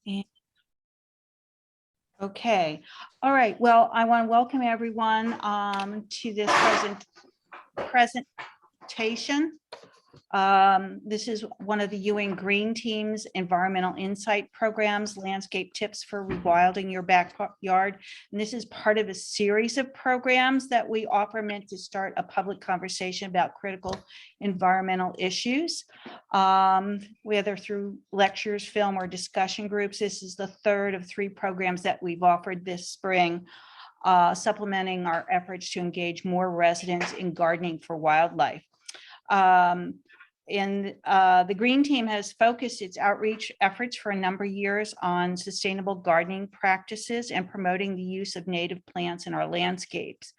And- Okay, all right. Well, I want to welcome everyone to this presentation. This is one of the Ewing Green Team's Environmental Insight Programs, Landscape Tips for Rewilding Your Backyard. And this is part of a series of programs that we offer meant to start a public conversation about critical environmental issues, whether through lectures, film, or discussion groups. This is the third of 3 programs that we've offered this spring, supplementing our efforts to engage more residents in gardening for wildlife. The Green Team has focused its outreach efforts for a number of years on sustainable gardening practices and promoting the use of native plants in our landscapes.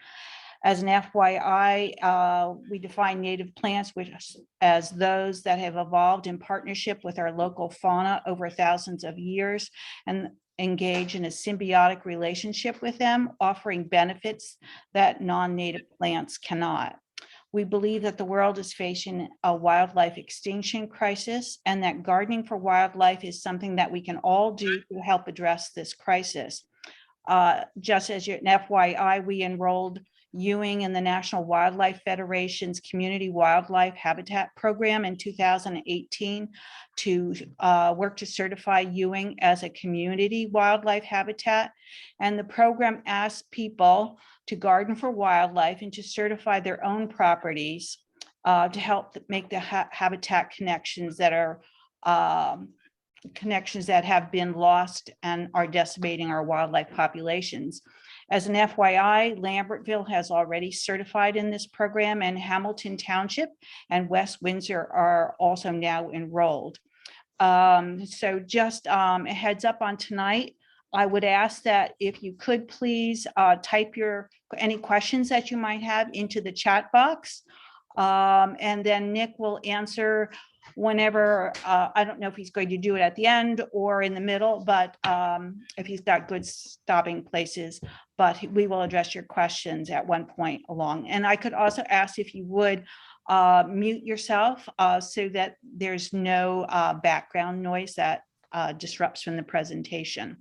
As an FYI, we define native plants as those that have evolved in partnership with our local fauna over thousands of years and engage in a symbiotic relationship with them, offering benefits that non-native plants cannot. We believe that the world is facing a wildlife extinction crisis and that gardening for wildlife is something that we can all do to help address this crisis. Just as an FYI, we enrolled Ewing in the National Wildlife Federation's Community Wildlife Habitat Program in 2018 to work to certify Ewing as a community wildlife habitat. And the program asks people to garden for wildlife and to certify their own properties to help make the habitat connections that are connections that have been lost and are decimating our wildlife populations. As an FYI, Lambertville has already certified in this program, and Hamilton Township and West Windsor are also now enrolled. So just a heads up on tonight, I would ask that if you could please type any questions that you might have into the chat box. And then Nick will answer whenever, I don't know if he's going to do it at the end or in the middle, but if he's got good stopping places, but we will address your questions at one point along. And I could also ask if you would mute yourself so that there's no background noise that disrupts from the presentation.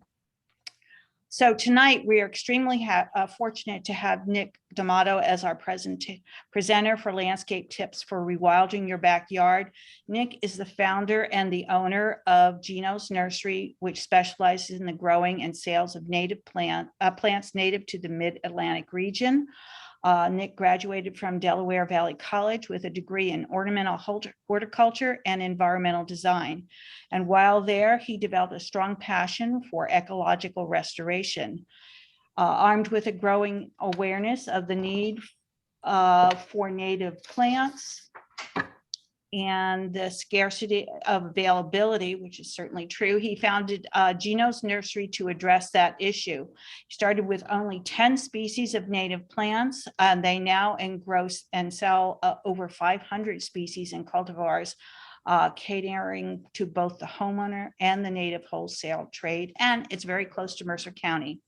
So tonight we are extremely fortunate to have Nick D'Amato as our presenter for Landscape Tips for Rewilding Your Backyard. Nick is the founder and the owner of Gino's Nursery, which specializes in the growing and sales of native plants native to the Mid-Atlantic region. Nick graduated from Delaware Valley College with a degree in ornamental horticulture and environmental design. And while there, he developed a strong passion for ecological restoration. Armed with a growing awareness of the need for native plants and the scarcity of availability, which is certainly true, he founded Gino's Nursery to address that issue. He started with only 10 species of native plants, and they now engross and sell over 500 species in cultivars, catering to both the homeowner and the native wholesale trade, and it's very close to Mercer County.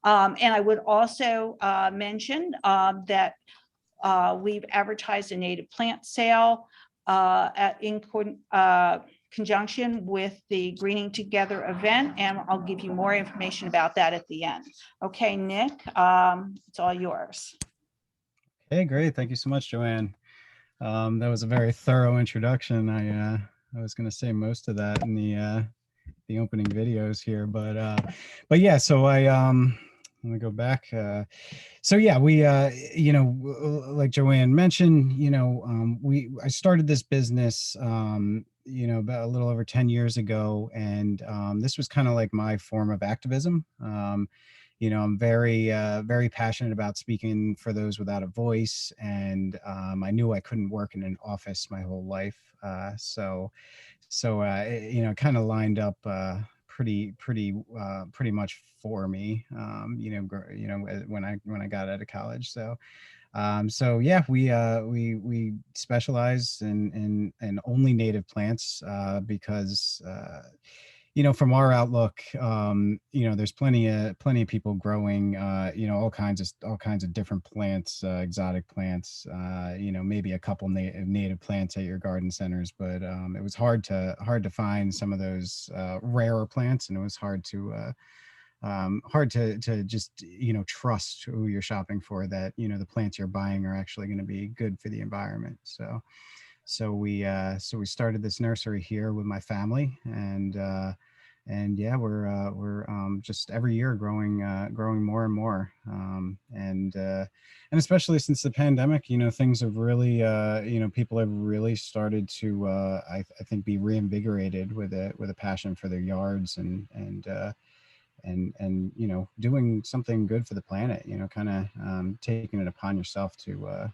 And I would also mention that we've advertised a native plant sale in conjunction with the Greening Together event, and I'll give you more information about that at the end. Okay, Nick, it's all yours. Hey, great. Thank you so much, Joanne. That was a very thorough introduction. I was going to say most of that in the opening videos here, but yeah. So let me go back. So yeah, we, like Joanne mentioned, I started this business, about a little over 10 years ago. And this was kind of like my form of activism. I'm very, very passionate about speaking for those without a voice. And I knew I couldn't work in an office my whole life. So it kind of lined up pretty much for me, when I got out of college. So yeah, we specialize in only native plants because from our outlook, there's plenty of people growing, all kinds of different plants, exotic plants, maybe a couple native plants at your garden centers, but it was hard to find some of those rarer plants, and it was hard to just trust who you're shopping for, that the plants you're buying are actually going to be good for the environment. So we started this nursery here with my family, and yeah, we're just every year growing more and more, and especially since the pandemic, things have really, people have really started to, I think, be reinvigorated with a passion for their yards, and doing something good for the planet, kind of taking it upon yourself to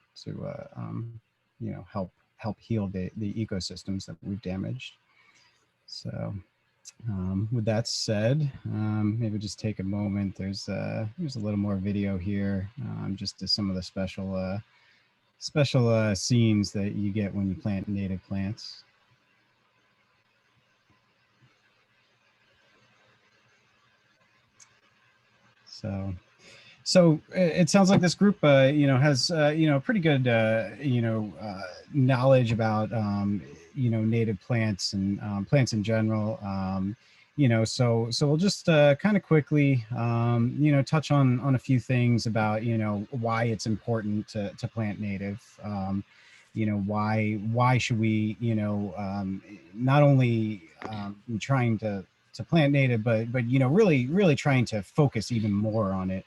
help heal the ecosystems that we've damaged. So with that said, maybe just take a moment. There's a little more video here, just to some of the special scenes that you get when you plant native plants. So it sounds like this group, has, pretty good, knowledge about, native plants and plants in general. So we'll just kind of quickly, touch on a few things about, why it's important to plant native. Why should we, not only be trying to plant native, but really trying to focus even more on it,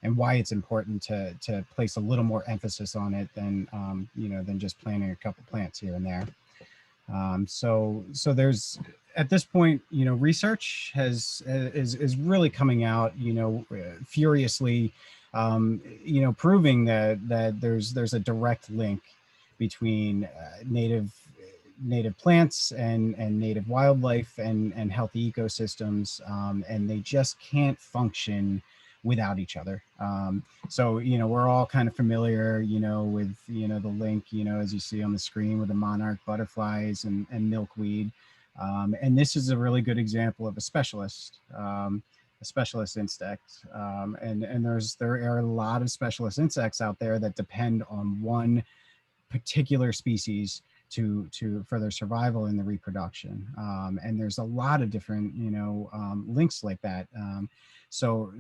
and why it's important to place a little more emphasis on it than just planting a couple plants here and there. So there's, at this point, research is really coming out, furiously, proving that there's a direct link between native plants and native wildlife and healthy ecosystems, and they just can't function without each other. So we're all kind of familiar, with the link, as you see on the screen, with the monarch butterflies and milkweed, and this is a really good example of a specialist insect, and there are a lot of specialist insects out there that depend on one particular species for their survival and the reproduction, and there's a lot of different links like that. So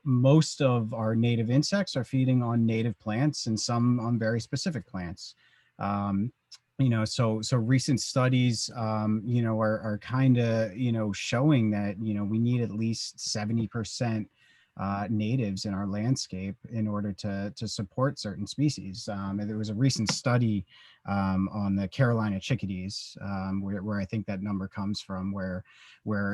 most of our native insects are feeding on native plants, and some on very specific plants. So recent studies, are kind of, showing that, we need at least 70% natives in our landscape in order to support certain species. And there was a recent study on the Carolina chickadees, where I think that number comes from, where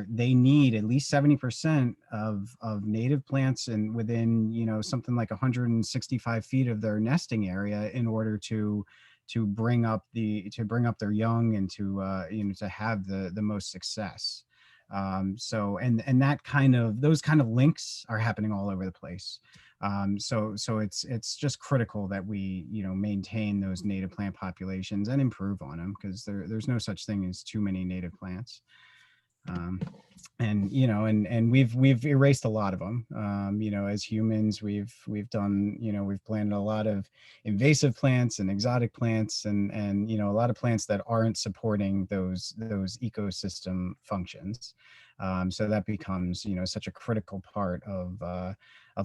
they need at least 70% of native plants and within, something like 165 feet of their nesting area in order to bring up their young and to have the most success. So those kind of links are happening all over the place. So it's just critical that we maintain those native plant populations and improve on them, because there's no such thing as too many native plants. And we've erased a lot of them. As humans, we've planted a lot of invasive plants and exotic plants, and a lot of plants that aren't supporting those ecosystem functions. So that becomes such a critical part of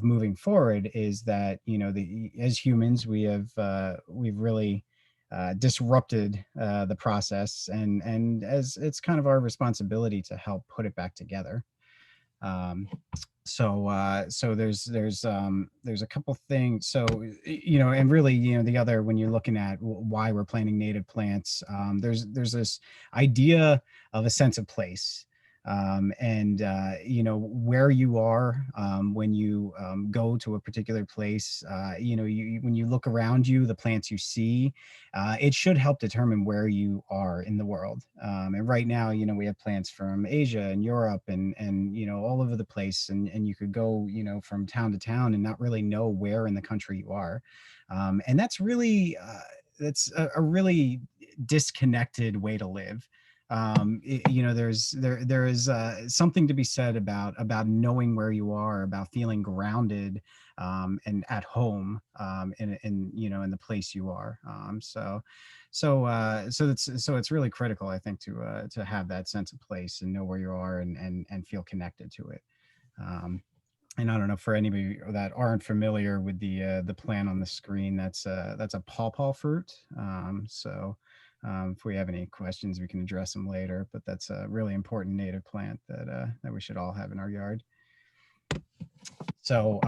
moving forward, is that as humans, we've really disrupted the process, and as it's kind of our responsibility to help put it back together. So there's a couple things. So and really, the other, when you're looking at why we're planting native plants, there's this idea of a sense of place, and where you are, when you go to a particular place, when you look around you, the plants you see, it should help determine where you are in the world. And right now, we have plants from Asia and Europe and all over the place, and you could go from town to town and not really know where in the country you are. And that's really a really disconnected way to live. there is something to be said about knowing where you are, about feeling grounded and at home in the place you are. So it's really critical, I think, to have that sense of place and know where you are and feel connected to it. And I don't know, for anybody that aren't familiar with the plant on the screen, that's a pawpaw fruit. If we have any questions, we can address them later. But that's a really important native plant that we should all have in our yard. So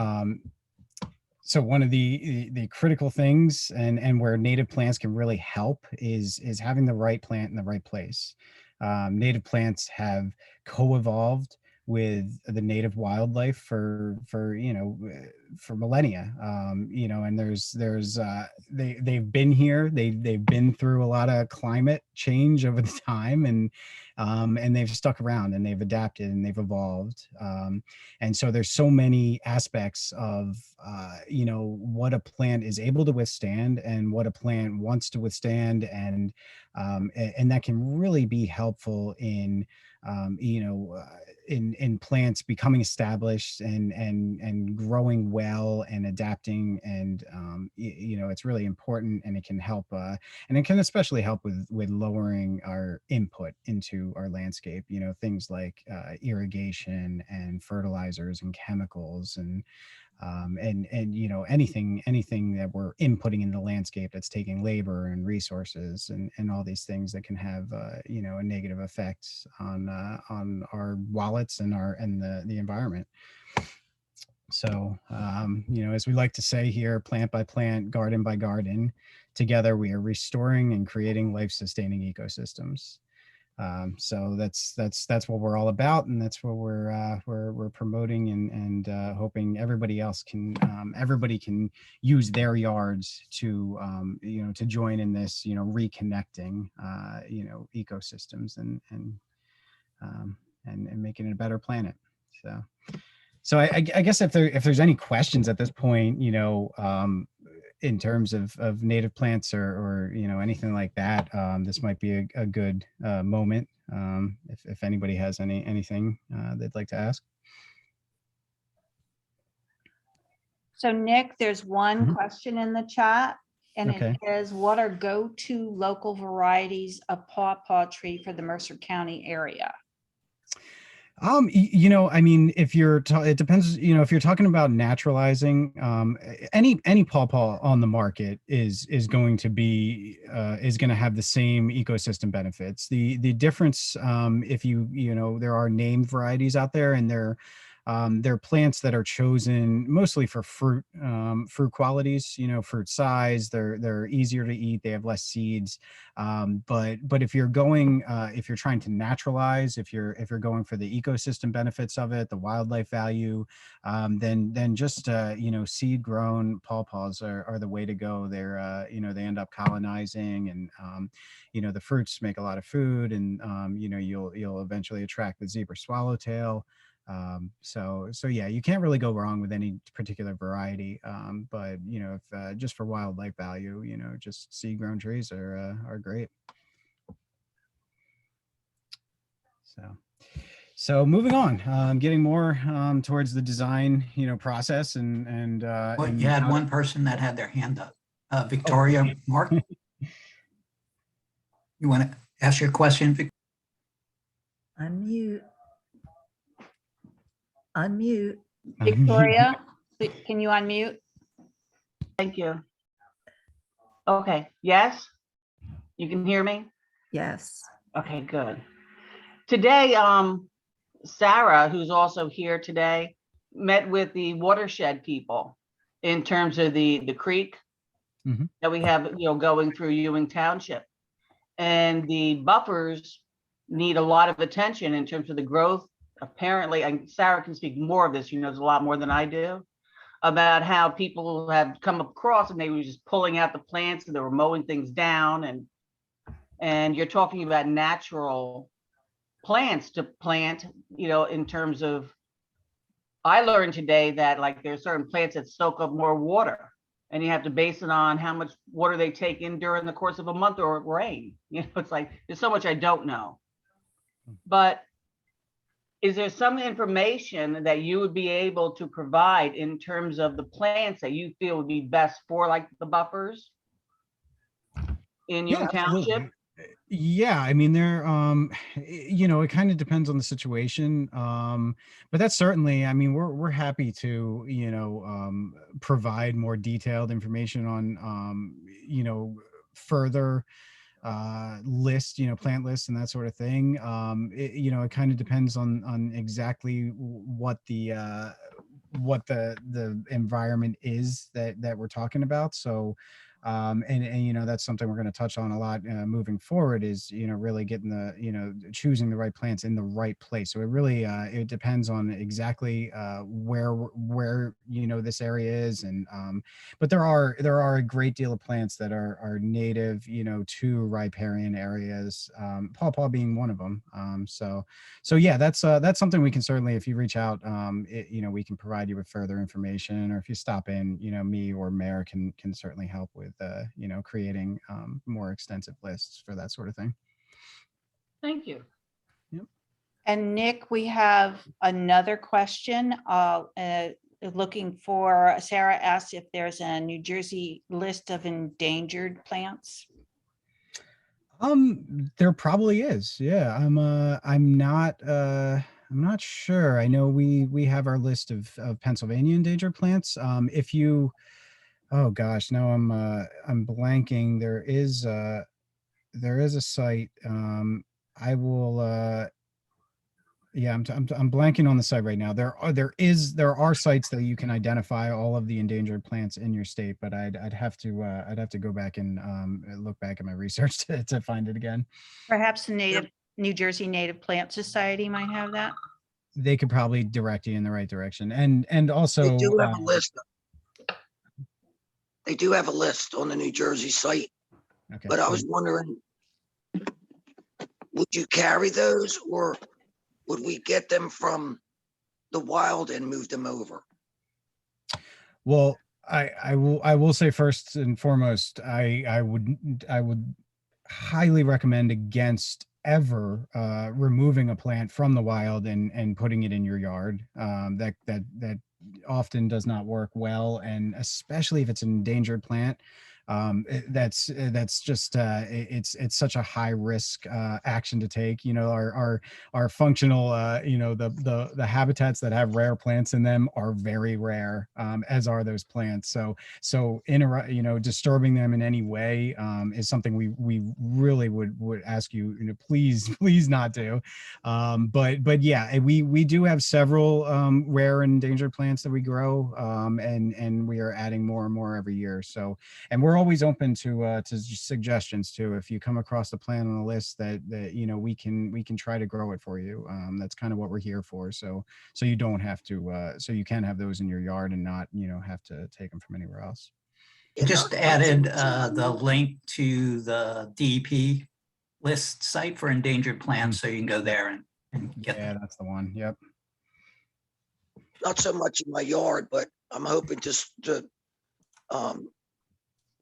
one of the critical things and where native plants can really help is having the right plant in the right place. Native plants have co-evolved with the native wildlife for millennia, and they've been here, they've been through a lot of climate change over the time, and they've stuck around and they've adapted and they've evolved, and so there's so many aspects of what a plant is able to withstand and what a plant wants to withstand, and that can really be helpful in in plants becoming established and growing well and adapting, and it's really important, and it can help and it can especially help with lowering our input into our landscape, things like irrigation and fertilizers and chemicals and anything that we're inputting in the landscape that's taking labor and resources and all these things that can have a negative effect on our wallets and the environment. So as we like to say here, plant by plant, garden by garden, together we are restoring and creating life-sustaining ecosystems. So that's what we're all about, and that's what we're promoting, and hoping everybody can use their yards to to join in this reconnecting ecosystems and making it a better planet. So I guess if there's any questions at this point, in terms of native plants or anything like that, this might be a good moment if anybody has anything they'd like to ask. So Nick, there's one question in the chat, and Okay. it says, what are go-to local varieties of pawpaw tree for the Mercer County area? I mean, if it depends, if you're talking about naturalizing, any pawpaw on the market is going to have the same ecosystem benefits. The difference, if there are named varieties out there, and they're plants that are chosen mostly for fruit qualities, fruit size. They're easier to eat. They have less seeds. But if you're trying to naturalize, if you're going for the ecosystem benefits of it, the wildlife value, then just seed grown pawpaws are the way to go. They're they end up colonizing, and the fruits make a lot of food, and you'll eventually attract the zebra swallowtail. So yeah, you can't really go wrong with any particular variety. But if just for wildlife value, just seed grown trees are great. So moving on, getting more towards the design process and well, you had one person that had their hand up, Victoria. Mark, you want to ask your question? Unmute. Victoria, can you unmute? Thank you. Okay, yes? You can hear me? Yes. Okay, good. Today, Sarah, who's also here today, met with the watershed people in terms of the creek that we have, going through Ewing Township. And the buffers need a lot of attention in terms of the growth. Apparently, and Sarah can speak more of this, she knows a lot more than I do, about how people have come across and they were just pulling out the plants and they were mowing things down, and you're talking about natural plants to plant, in terms of, I learned today that like there's certain plants that soak up more water, and you have to base it on how much water they take in during the course of a month or rain. It's like there's so much I don't know. but is there some information that you would be able to provide in terms of the plants that you feel would be best for like the buffers in your township? Absolutely. Yeah, I mean, it kind of depends on the situation. But that's certainly, I mean, we're happy to, provide more detailed information on, further list, plant lists and that sort of thing. It kind of depends on exactly what the environment is that we're talking about. So and that's something we're going to touch on a lot moving forward is really getting choosing the right plants in the right place. So it really it depends on exactly where this area is. And but there are a great deal of plants that are native to riparian areas, pawpaw being one of them. So yeah, that's something we can certainly, if you reach out, we can provide you with further information, or if you stop in, me or Mayor can certainly help with creating more extensive lists for that sort of thing. Thank you. And Nick, we have another question. Looking for, Sarah asked if there's a New Jersey list of endangered plants. There probably is. Yeah, I'm not sure. I know we have our list of Pennsylvania endangered plants. If you, oh gosh, now I'm blanking. There is a site. I will. Yeah, I'm blanking on the site right now. There are sites that you can identify all of the endangered plants in your state, but I'd have to go back and look back at my research to find it again. Perhaps the New Jersey Native Plant Society might have that. They could probably direct you in the right direction, and also They do have a list. They do have a list on the New Jersey site, okay, but I was wondering, would you carry those, or would we get them from the wild and move them over? Well, I will say first and foremost, I would highly recommend against ever removing a plant from the wild and putting it in your yard. That often does not work well, and especially if it's an endangered plant. That's just it's such a high risk action to take. Our functional the habitats that have rare plants in them are very rare, as are those plants. So disturbing them in any way is something we really would ask you please not do. But yeah, we do have several rare and endangered plants that we grow, and we are adding more and more every year. So, and we're always open to suggestions too. If you come across a plant on a list that we can try to grow it for you. That's kind of what we're here for. So you don't have to. So you can have those in your yard and not have to take them from anywhere else. Just added the link to the DEP list site for endangered plants, so you can go there and get Yeah, them. that's the one. Yep. Not so much in my yard, but I'm hoping to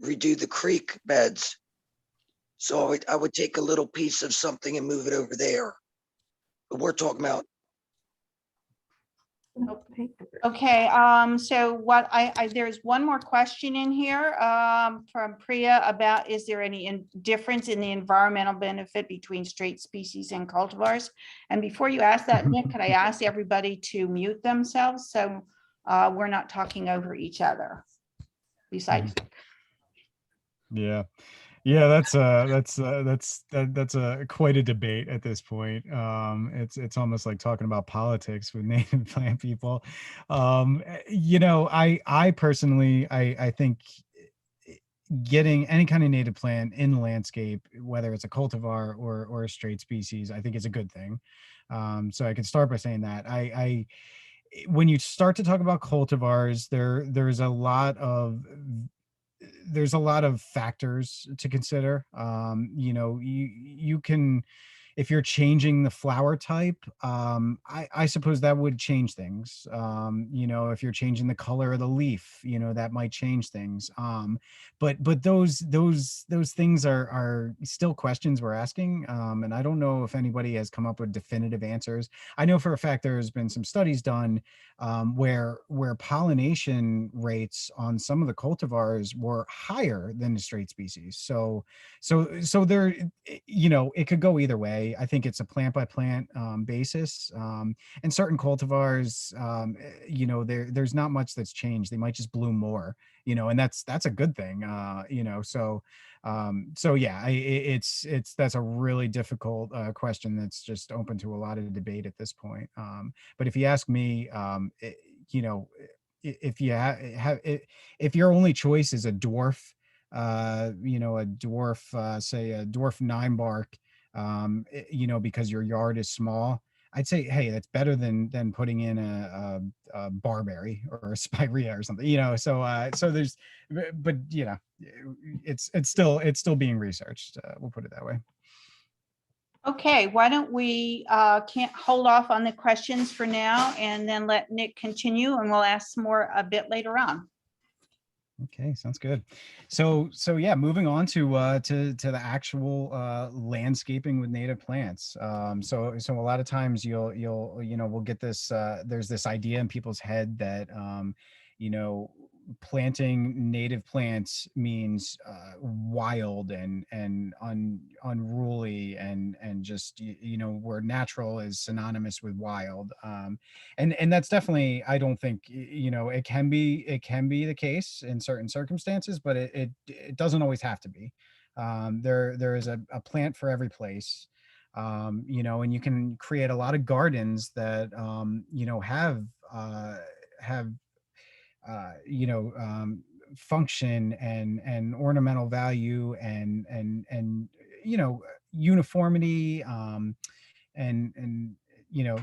redo the creek beds. So I would take a little piece of something and move it over there. But we're talking about, Okay, so what there's one more question in here from Priya about, is there any difference in the environmental benefit between straight species and cultivars? And before you ask that, Nick, could I ask everybody to mute themselves so we're not talking over each other? Besides, Yeah, that's quite a debate at this point. It's almost like talking about politics with native plant people. I personally, I think getting any kind of native plant in the landscape, whether it's a cultivar or a straight species, I think is a good thing. So I can start by saying that when you start to talk about cultivars, there's a lot of factors to consider. You can if you're changing the flower type, I suppose that would change things. You know, if you're changing the color of the leaf, you know, that might change things. But those things are still questions we're asking. And I don't know if anybody has come up with definitive answers. I know for a fact there's been some studies done where pollination rates on some of the cultivars were higher than the straight species. So there, you know, it could go either way. I think it's a plant by plant basis. And certain cultivars, you know, there's not much that's changed. They might just bloom more, you know, and that's a good thing, you know. So yeah, it's that's a really difficult question that's just open to a lot of debate at this point. But if you ask me, you know, if you if your only choice is a dwarf, you know, a dwarf, say a dwarf 9-bark, you know, because your yard is small, I'd say, hey, that's better than putting in a barberry or a spirea or something, you know. So there's, but you know, it's still being researched. We'll put it that way. Okay, why don't we can't hold off on the questions for now and then let Nick continue, and we'll ask some more a bit later on. Okay, sounds good. So yeah, moving on to the actual landscaping with native plants. So a lot of times you'll you know, we'll get this there's this idea in people's head that you know, planting native plants means wild and unruly and just you know, where natural is synonymous with wild. And that's definitely, I don't think, you know, it can be the case in certain circumstances, but it doesn't always have to be. There is a plant for every place. You know, and you can create a lot of gardens that you know, have you know, function and ornamental value and you know, uniformity, and you know,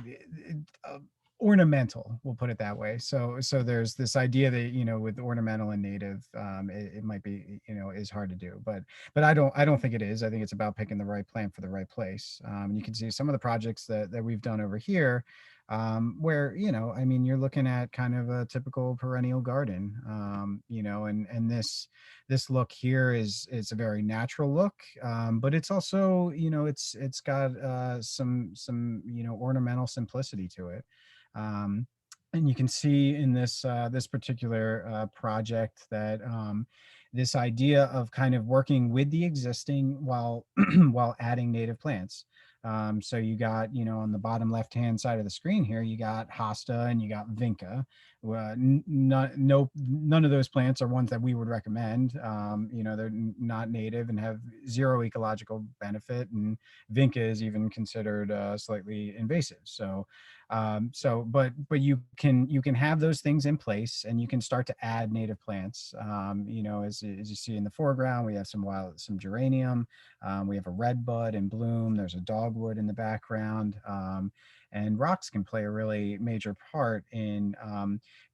ornamental, we'll put it that way. So there's this idea that, you know, with ornamental and native, it might be, you know, is hard to do, but I don't think it is. I think it's about picking the right plant for the right place. And you can see some of the projects that we've done over here, where, you know, I mean, you're looking at kind of a typical perennial garden, you know, and this look here is a very natural look, but it's also, you know, it's got some you know, ornamental simplicity to it. And you can see in this this particular project that this idea of kind of working with the existing while while adding native plants. So you got, you know, on the bottom left hand side of the screen here, you got hosta and you got vinca. None of those plants are ones that we would recommend. You know, they're not native and have zero ecological benefit, and vinca is even considered slightly invasive. But you can have those things in place, and you can start to add native plants. You know, as you see in the foreground, we have some geranium, we have a red bud in bloom, there's a dogwood in the background, and rocks can play a really major part in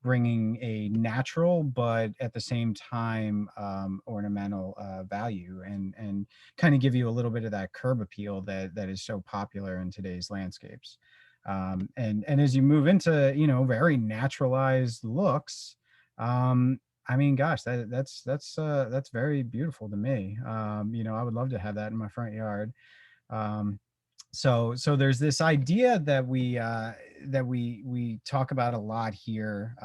bringing a natural but at the same time ornamental value, and kind of give you a little bit of that curb appeal that is so popular in today's landscapes. And as you move into, you know, very naturalized looks, I mean, gosh, that's very beautiful to me. You know, I would love to have that in my front yard. So there's this idea that we talk about a lot here,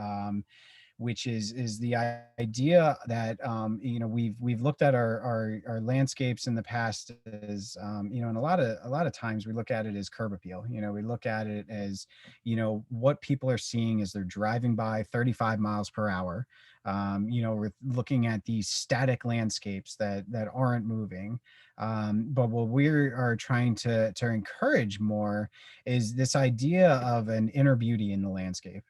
which is the idea that you know, we've looked at our landscapes in the past as you know, and a lot of times we look at it as curb appeal. You know, we look at it as, you know, what people are seeing as they're driving by 35 miles per hour. You know, we're looking at these static landscapes that aren't moving. But what we are trying to encourage more is this idea of an inner beauty in the landscape.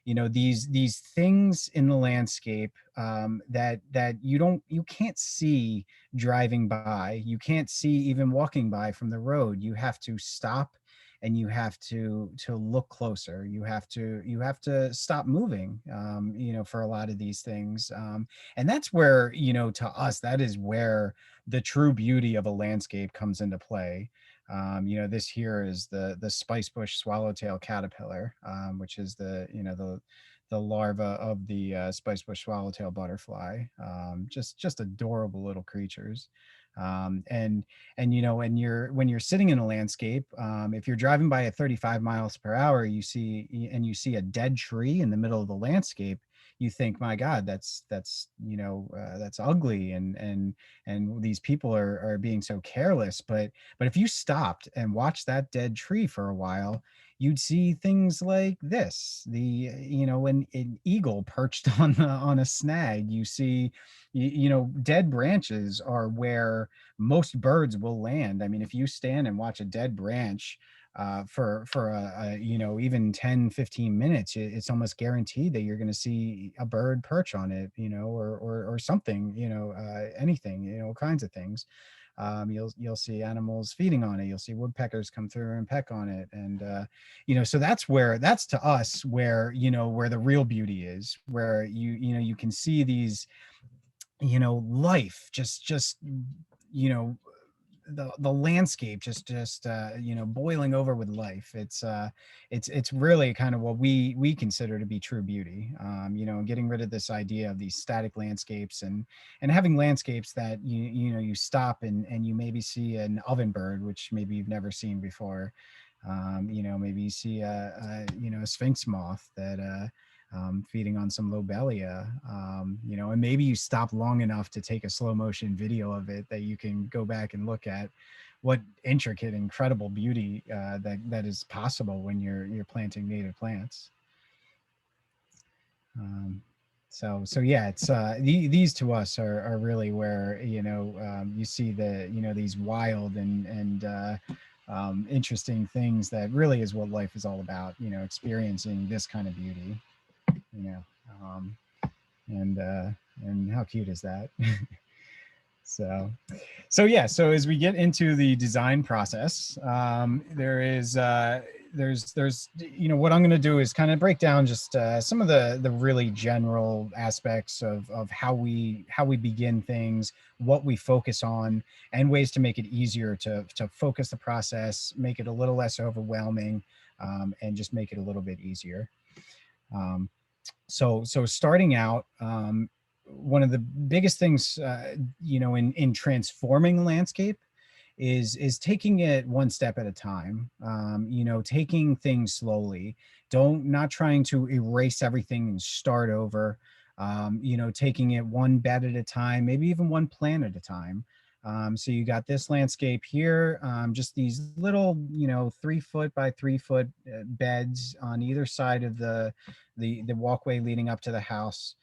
You know, these things in the landscape that you can't see driving by, you can't see even walking by from the road. You have to stop and you have to look closer. You have to stop moving, you know, for a lot of these things. And that's where, you know, to us, that is where the true beauty of a landscape comes into play. This here is the spice bush swallowtail caterpillar, which is the larva of the spice bush swallowtail butterfly. Just adorable little creatures. And when you're sitting in a landscape, if you're driving by at 35 miles per hour, you see a dead tree in the middle of the landscape, you think, my God, that's ugly, and these people are being so careless. But if you stopped and watched that dead tree for a while, you'd see things like this. When an eagle perched on a snag, you see, dead branches are where most birds will land. I mean, if you stand and watch a dead branch for even 10-15 minutes, it's almost guaranteed that you're going to see a bird perch on it, or something, anything, all kinds of things. You'll see animals feeding on it. You'll see woodpeckers come through and peck on it. And so that's to us where the real beauty is, where you can see these, life just the landscape just boiling over with life. It's really kind of what we consider to be true beauty. Getting rid of this idea of these static landscapes, and having landscapes that you stop and you maybe see an ovenbird, which maybe you've never seen before. Maybe you see a sphinx moth that feeding on some lobelia, and maybe you stop long enough to take a slow motion video of it, that you can go back and look at what intricate, incredible beauty that is possible when you're planting native plants. So yeah, it's these to us are really where you see these wild and interesting things that really is what life is all about. Experiencing this kind of beauty. And how cute is that? So as we get into the design process, there's what I'm going to do is kind of break down just some of the really general aspects of how we begin things, what we focus on, and ways to make it easier to focus the process, make it a little less overwhelming, and just make it a little bit easier. So starting out, one of the biggest things, in transforming the landscape is taking it one step at a time, taking things slowly, not trying to erase everything and start over, taking it one bed at a time, maybe even one plant at a time. So you got this landscape here, just these little, 3 foot by 3 foot beds on either side of the walkway leading up to the house.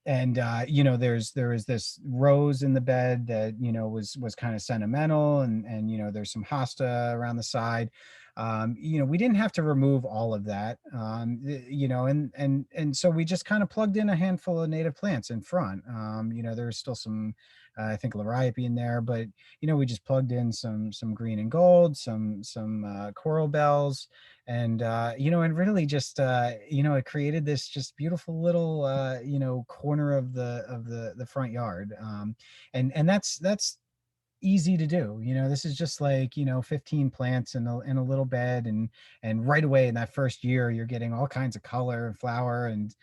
And there was this rose in the bed that was kind of sentimental, and there's some hosta around the side. We didn't have to remove all of that, and so we just kind of plugged in a handful of native plants in front. There's still some I think liriope in there, but we just plugged in some green and gold, some coral bells, and and really just it created this just beautiful little corner of the front yard, and that's easy to do. This is just like 15 plants in a little bed, and right away in that first year you're getting all kinds of color and flower, and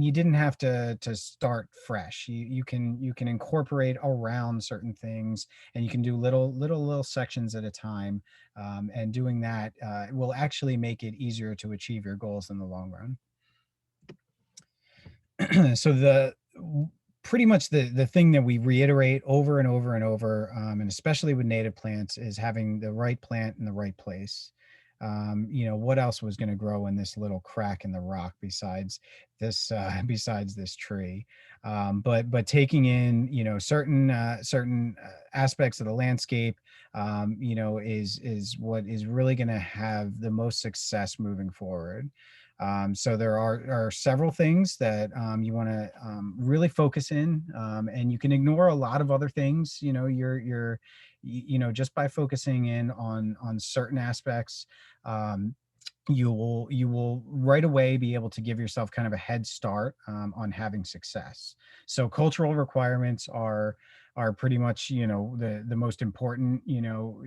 you didn't have to start fresh. You can incorporate around certain things, and you can do little sections at a time, and doing that will actually make it easier to achieve your goals in the long run. So pretty much the thing that we reiterate over and over and over, and especially with native plants, is having the right plant in the right place. What else was going to grow in this little crack in the rock besides this tree? But taking in certain aspects of the landscape, is what is really going to have the most success moving forward. So there are several things that you want to really focus in, and you can ignore a lot of other things. You're just by focusing in on certain aspects, you will right away be able to give yourself kind of a head start on having success. So cultural requirements are are pretty much, the most important,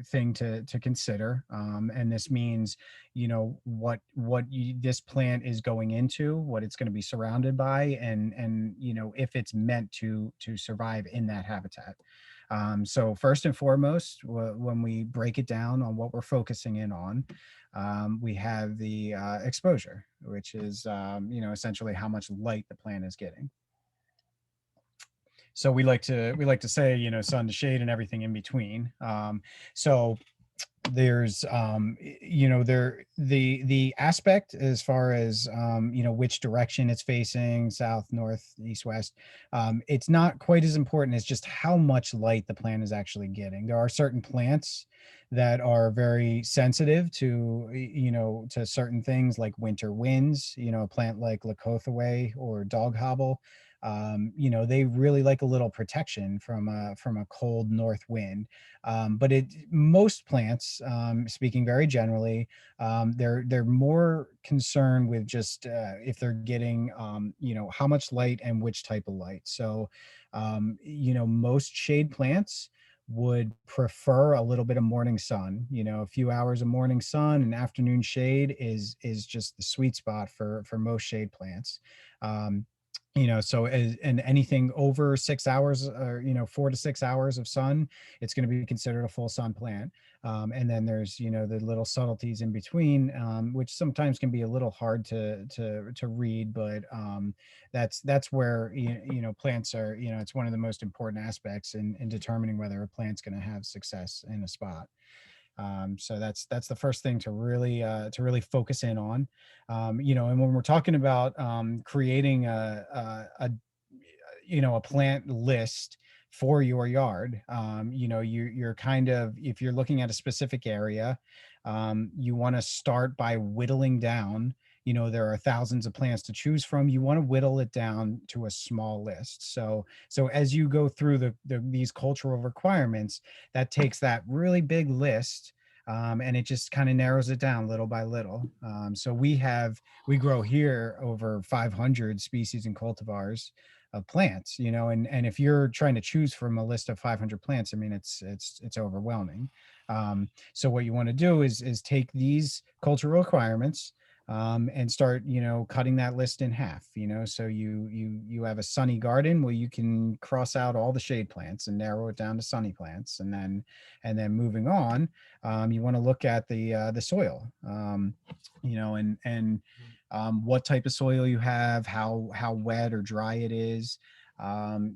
thing to consider. And this means, this plant is going into, what it's going to be surrounded by, and if it's meant to survive in that habitat. So first and foremost, when we break it down on what we're focusing in on, we have the exposure, which is, essentially how much light the plant is getting. So we like to say, sun to shade and everything in between. So there's the aspect as far as which direction it's facing, south, north, east, west. It's not quite as important as just how much light the plant is actually getting. There are certain plants that are very sensitive to certain things like winter winds. A plant like Leucothaway or dog hobble, they really like a little protection from a cold north wind. But most plants, speaking very generally, they're more concerned with just if they're getting how much light and which type of light. So most shade plants would prefer a little bit of morning sun. A few hours of morning sun and afternoon shade is just the sweet spot for most shade plants. So and anything over 6 hours, or 4 to 6 hours of sun, it's going to be considered a full sun plant. And then there's the little subtleties in between, which sometimes can be a little hard to read, but that's where plants are, it's one of the most important aspects in determining whether a plant's going to have success in a spot. So that's the first thing to really focus in on. And when we're talking about creating a plant list for your yard, you're kind of, if you're looking at a specific area, you want to start by whittling down. There are thousands of plants to choose from. You want to whittle it down to a small list. So as you go through these cultural requirements, that takes that really big list, and it just kind of narrows it down little by little. So we grow here over 500 species and cultivars of plants, and if you're trying to choose from a list of 500 plants, I mean, it's overwhelming. So what you want to do is take these cultural requirements, and start, cutting that list in half. So you have a sunny garden. Well, you can cross out all the shade plants and narrow it down to sunny plants, and then moving on, you want to look at the soil, and what type of soil you have, how wet or dry it is.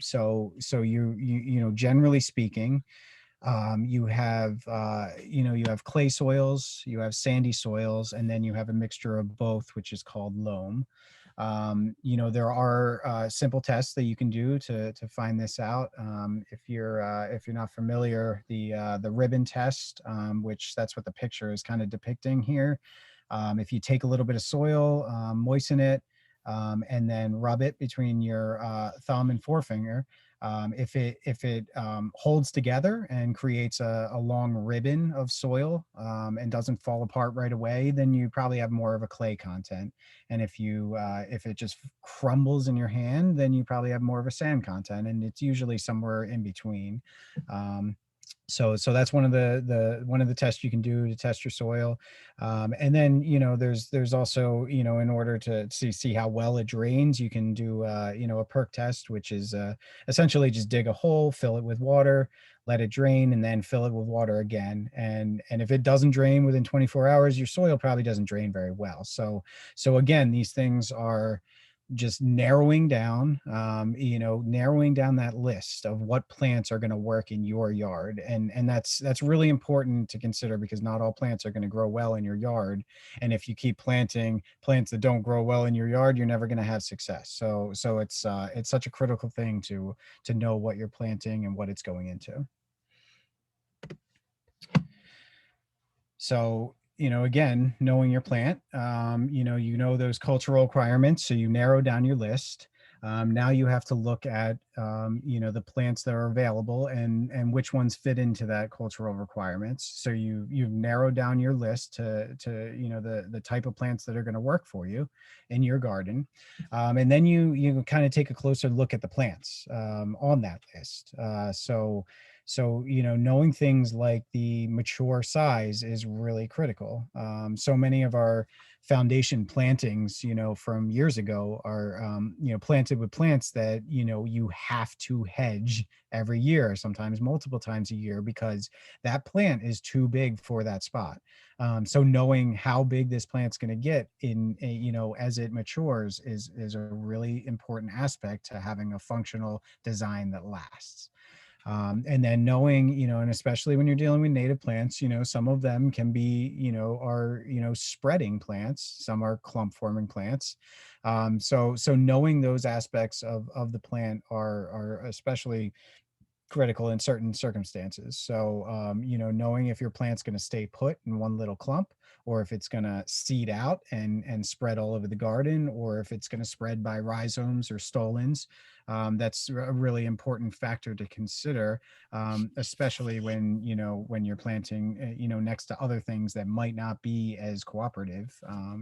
So you generally speaking, you have clay soils, you have sandy soils, and then you have a mixture of both, which is called loam. There are simple tests that you can do to find this out. If you're not familiar, the ribbon test, which that's what the picture is kind of depicting here. If you take a little bit of soil, moisten it, and then rub it between your thumb and forefinger. If it holds together and creates a long ribbon of soil, and doesn't fall apart right away, then you probably have more of a clay content. And if it just crumbles in your hand, then you probably have more of a sand content, and it's usually somewhere in between. So that's one of the tests you can do to test your soil. And then, there's also, in order to see how well it drains, you can do, a perk test, which is essentially just dig a hole, fill it with water, let it drain, and then fill it with water again. And if it doesn't drain within 24 hours, your soil probably doesn't drain very well. So again, these things are just narrowing down that list of what plants are going to work in your yard. And that's really important to consider, because not all plants are going to grow well in your yard. And if you keep planting plants that don't grow well in your yard, you're never going to have success. So it's such a critical thing to know what you're planting and what it's going into. So, again, knowing your plant, those cultural requirements. So you narrow down your list. Now you have to look at, the plants that are available and which ones fit into that cultural requirements. So you've narrowed down your list to the type of plants that are going to work for you in your garden. And then you kind of take a closer look at the plants on that list. So, knowing things like the mature size is really critical. So many of our foundation plantings, from years ago are, planted with plants that, you have to hedge every year, sometimes multiple times a year, because that plant is too big for that spot. So knowing how big this plant's going to get as it matures is a really important aspect to having a functional design that lasts. And then knowing, and especially when you're dealing with native plants, some of them can be, are, spreading plants, some are clump forming plants. So knowing those aspects of the plant are especially critical in certain circumstances. So, knowing if your plant's going to stay put in one little clump, or if it's going to seed out and spread all over the garden, or if it's going to spread by rhizomes or stolons. That's a really important factor to consider, especially when you're planting, next to other things that might not be as cooperative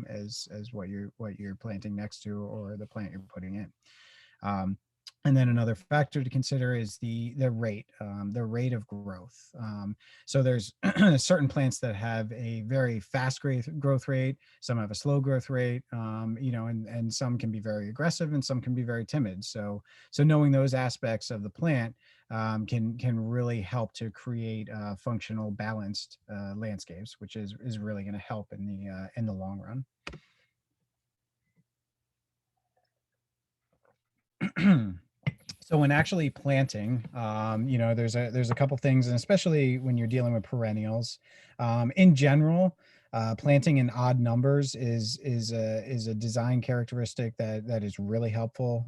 as what you're planting next to, or the plant you're putting in. And then another factor to consider is the rate of growth. So there's certain plants that have a very fast growth rate, some have a slow growth rate, and some can be very aggressive and some can be very timid. So knowing those aspects of the plant can really help to create functional, balanced landscapes, which is really going to help in the long run. So when actually planting, there's a couple things, and especially when you're dealing with perennials, in general, planting in odd numbers is a design characteristic that is really helpful.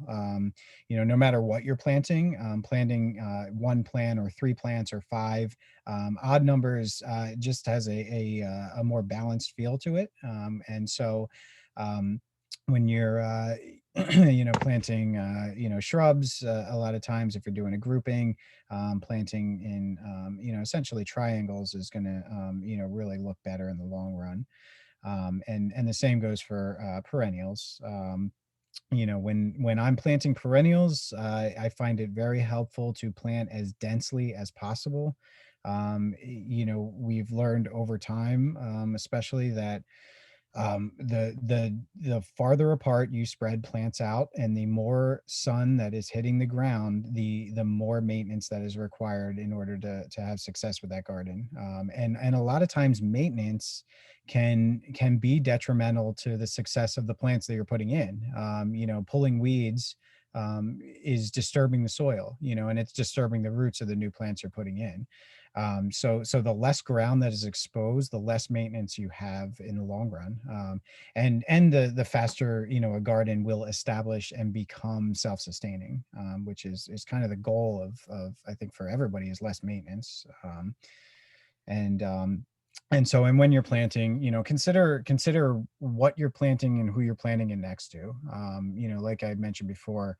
No matter what you're planting, one plant or three plants or five, odd numbers just has a more balanced feel to it. And so when you're planting shrubs, a lot of times if you're doing a grouping, planting in essentially triangles is going to really look better in the long run. And the same goes for perennials. When I'm planting perennials, I find it very helpful to plant as densely as possible. We've learned over time, especially that the farther apart you spread plants out, and the more sun that is hitting the ground, the more maintenance that is required in order to have success with that garden. And a lot of times maintenance can be detrimental to the success of the plants that you're putting in. Pulling weeds is disturbing the soil, and it's disturbing the roots of the new plants you're putting in. So the less ground that is exposed, the less maintenance you have in the long run. And the faster, a garden will establish and become self-sustaining, which is kind of the goal of I think for everybody, is less maintenance. And when you're planting, consider what you're planting and who you're planting it next to. Like I mentioned before,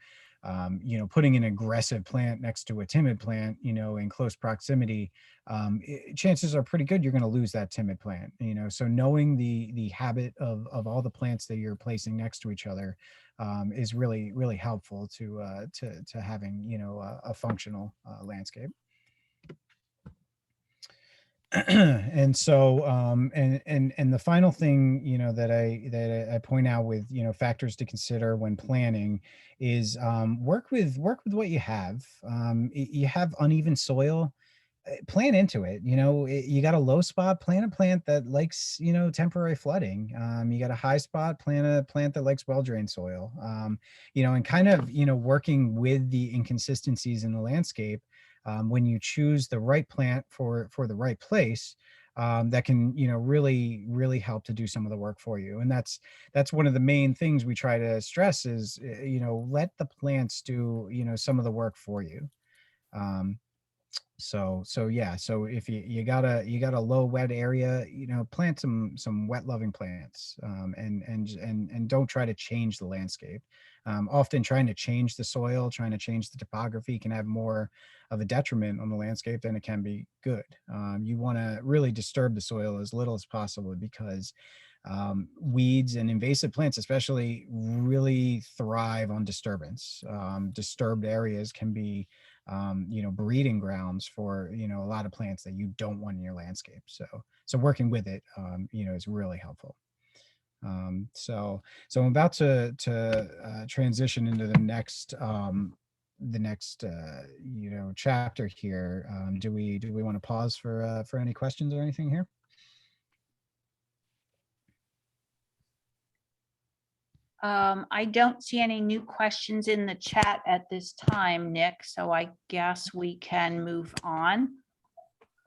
putting an aggressive plant next to a timid plant, in close proximity, chances are pretty good you're going to lose that timid plant. So knowing the habit of all the plants that you're placing next to each other is really, really helpful to having a functional landscape. And so and the final thing that I point out with factors to consider when planning is work with what you have. You have uneven soil, plant into it. You got a low spot, plant a plant that likes temporary flooding. You got a high spot, plant a plant that likes well-drained soil. And kind of working with the inconsistencies in the landscape. When you choose the right plant for the right place, that can really, really help to do some of the work for you. And that's one of the main things we try to stress is let the plants do some of the work for you. So yeah, so if you got a low wet area, plant some wet loving plants, and don't try to change the landscape. Often trying to change the soil, trying to change the topography can have more of a detriment on the landscape than it can be good. You want to really disturb the soil as little as possible, because weeds and invasive plants especially really thrive on disturbance. Disturbed areas can be breeding grounds for a lot of plants that you don't want in your landscape. So working with it is really helpful. So I'm about to transition into the next chapter here. Do we want to pause for any questions or anything here? I don't see any new questions in the chat at this time, Nick, so I guess we can move on.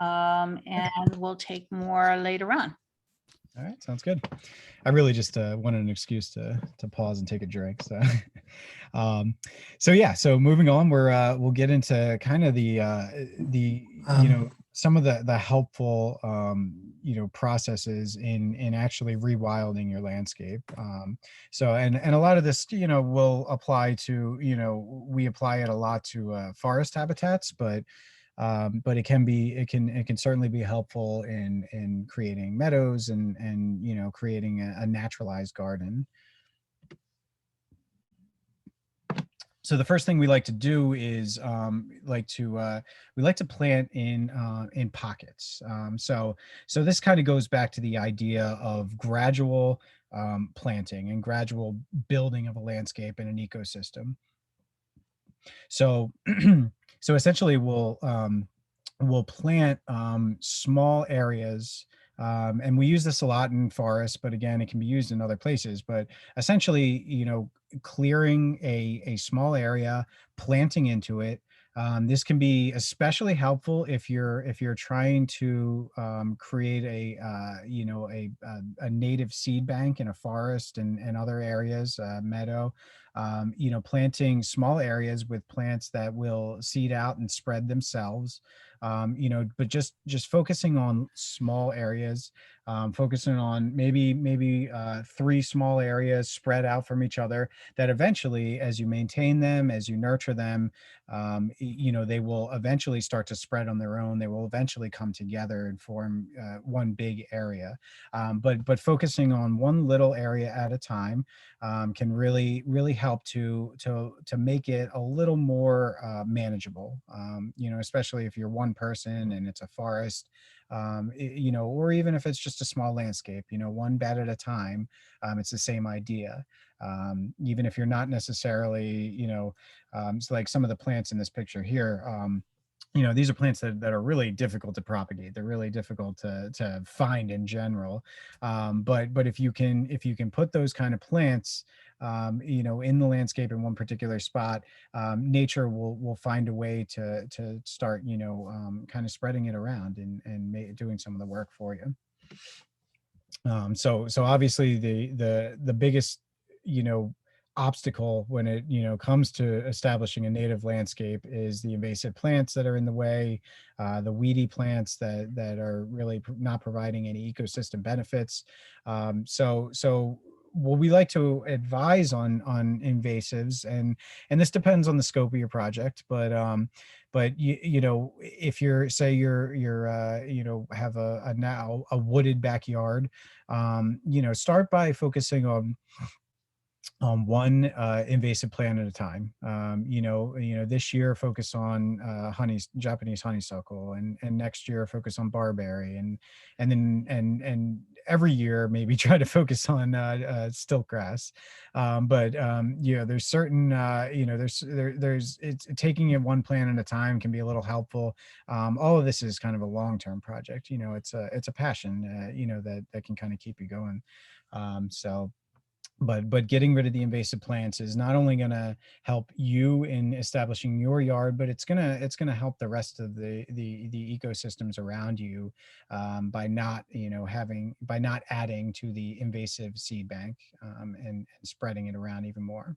And we'll take more later on. All right, sounds good. I really just wanted an excuse to pause and take a drink. So moving on, we'll get into kind of the some of the helpful processes in actually rewilding your landscape. So and a lot of this will apply to we apply it a lot to forest habitats, but it can certainly be helpful in creating meadows and creating a naturalized garden. So the first thing we like to do is we like to plant in pockets. So this kind of goes back to the idea of gradual planting and gradual building of a landscape and an ecosystem. So so essentially we'll plant small areas, and we use this a lot in forests, but again, it can be used in other places. But essentially, clearing a small area, planting into it. This can be especially helpful if you're trying to create a native seed bank in a forest and other areas, meadow. Planting small areas with plants that will seed out and spread themselves. But just focusing on small areas, focusing on maybe 3 small areas spread out from each other, that eventually, as you maintain them, as you nurture them, they will eventually start to spread on their own. They will eventually come together and form one big area. But focusing on one little area at a time can really help to make it a little more manageable. Especially if you're one person and it's a forest, or even if it's just a small landscape, one bed at a time. It's the same idea. Even if you're not necessarily, it's like some of the plants in this picture here. These are plants that are really difficult to propagate. They're really difficult to find in general. But if you can put those kind of plants, in the landscape in one particular spot, nature will find a way to start, kind of spreading it around and doing some of the work for you. So obviously the biggest, obstacle when it comes to establishing a native landscape is the invasive plants that are in the way, the weedy plants that are really not providing any ecosystem benefits. So what we like to advise on invasives, and this depends on the scope of your project, but if you're have a wooded backyard, start by focusing on one invasive plant at a time. This year focus on Japanese honeysuckle, and next year focus on barberry, and then every year maybe try to focus on stiltgrass. There's certain there's it's taking it one plant at a time can be a little helpful. All of this is kind of a long-term project. It's a passion that can kind of keep you going. But getting rid of the invasive plants is not only going to help you in establishing your yard, but it's going to help the rest of the ecosystems around you, by not adding to the invasive seed bank, and spreading it around even more.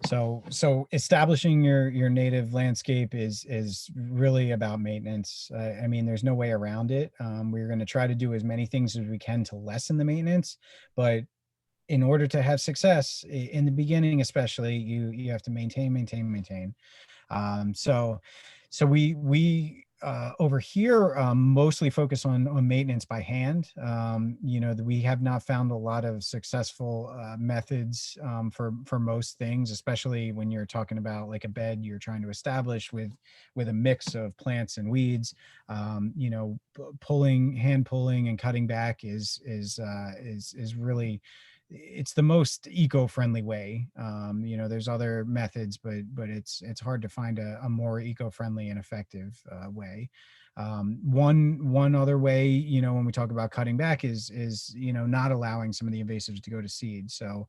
So establishing your native landscape is really about maintenance. I mean, there's no way around it. We're going to try to do as many things as we can to lessen the maintenance, but in order to have success in the beginning, especially, you have to maintain. So we over here mostly focus on maintenance by hand. We have not found a lot of successful methods for most things, especially when you're talking about like a bed you're trying to establish with a mix of plants and weeds. Hand pulling and cutting back is really, it's the most eco-friendly way. There's other methods, but it's hard to find a more eco-friendly and effective way. One other way, when we talk about cutting back is not allowing some of the invasives to go to seed. So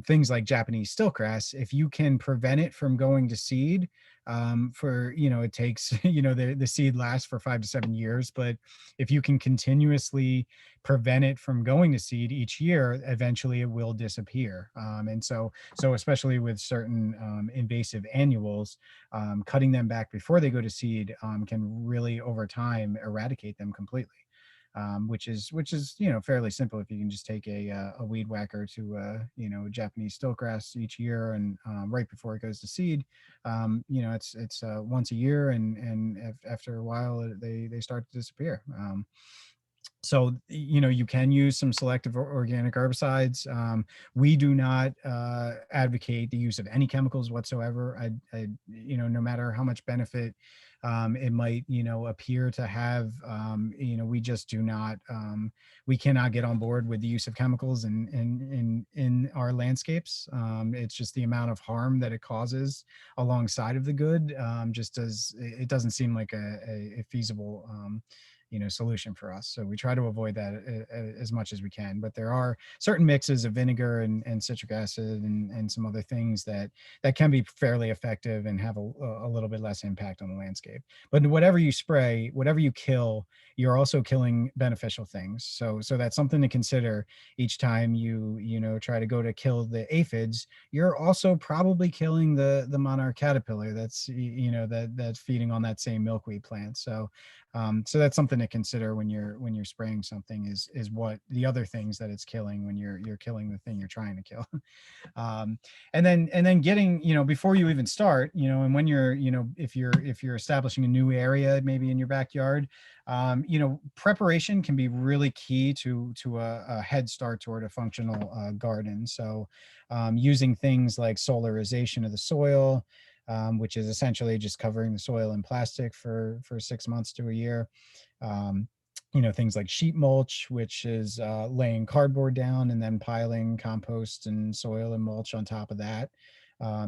things like Japanese stiltgrass, if you can prevent it from going to seed, it takes, the seed lasts for 5 to 7 years, but if you can continuously prevent it from going to seed each year, eventually it will disappear. And so especially with certain invasive annuals, cutting them back before they go to seed can really over time eradicate them completely. Which is fairly simple if you can just take a weed whacker to Japanese stiltgrass each year, and right before it goes to seed. It's once a year, and after a while they start to disappear. So you can use some selective organic herbicides. We do not advocate the use of any chemicals whatsoever. No matter how much benefit it might appear to have, we just do not, we cannot get on board with the use of chemicals in our landscapes. It's just the amount of harm that it causes alongside of the good. Just as it doesn't seem like a feasible solution for us. So we try to avoid that as much as we can, but there are certain mixes of vinegar and citric acid and some other things that can be fairly effective and have a little bit less impact on the landscape. But whatever you spray, whatever you kill, you're also killing beneficial things. So that's something to consider each time you try to go to kill the aphids. You're also probably killing the monarch caterpillar that's that's feeding on that same milkweed plant. So that's something to consider when you're spraying something, is what the other things that it's killing when you're killing the thing you're trying to kill. And then getting, before you even start, and when you're, if you're establishing a new area, maybe in your backyard, preparation can be really key to a head start toward a functional garden. So using things like solarization of the soil, which is essentially just covering the soil in plastic for 6 months to a year. Things like sheet mulch, which is laying cardboard down and then piling compost and soil and mulch on top of that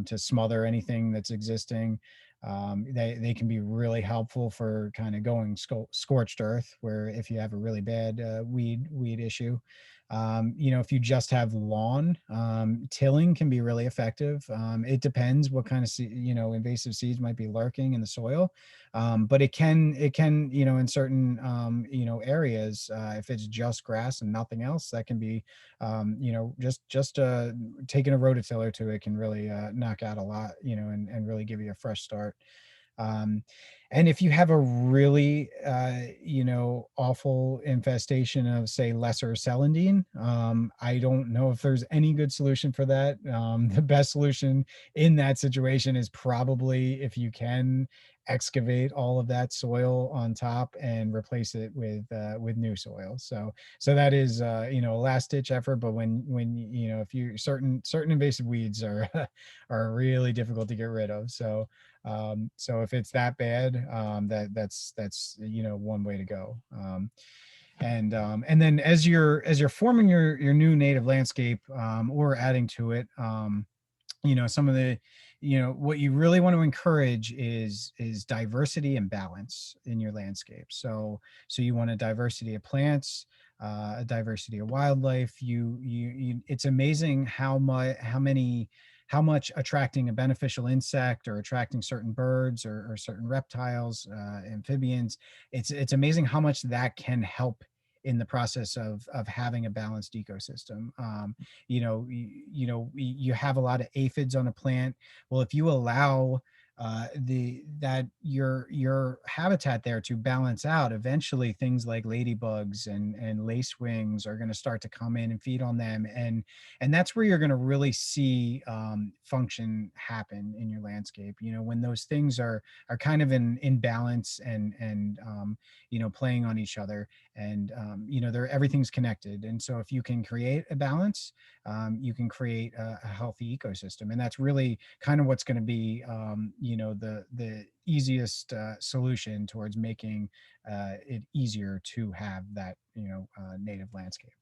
to smother anything that's existing. They can be really helpful for kind of going scorched earth, where if you have a really bad weed issue. If you just have lawn, tilling can be really effective. It depends what kind of invasive seeds might be lurking in the soil, but it can in certain areas, if it's just grass and nothing else, that can be just taking a rototiller to it can really knock out a lot, and really give you a fresh start. And if you have a really, awful infestation of, say, lesser celandine, I don't know if there's any good solution for that. The best solution in that situation is probably, if you can, excavate all of that soil on top and replace it with new soil. So that is, a last ditch effort. But when if you certain invasive weeds are are really difficult to get rid of. So if it's that bad, that's one way to go. And then as you're forming your new native landscape, or adding to it, some of the, what you really want to encourage is diversity and balance in your landscape. So you want a diversity of plants, a diversity of wildlife. It's amazing how much attracting a beneficial insect or attracting certain birds or certain reptiles, amphibians, it's amazing how much that can help in the process of having a balanced ecosystem. You have a lot of aphids on a plant. Well, if you allow your habitat there to balance out, eventually things like ladybugs and lacewings are going to start to come in and feed on them, and that's where you're going to really see function happen in your landscape. When those things are kind of in balance and playing on each other, and everything's connected. And so if you can create a balance, you can create a healthy ecosystem, and that's really kind of what's going to be the easiest solution towards making it easier to have that native landscape.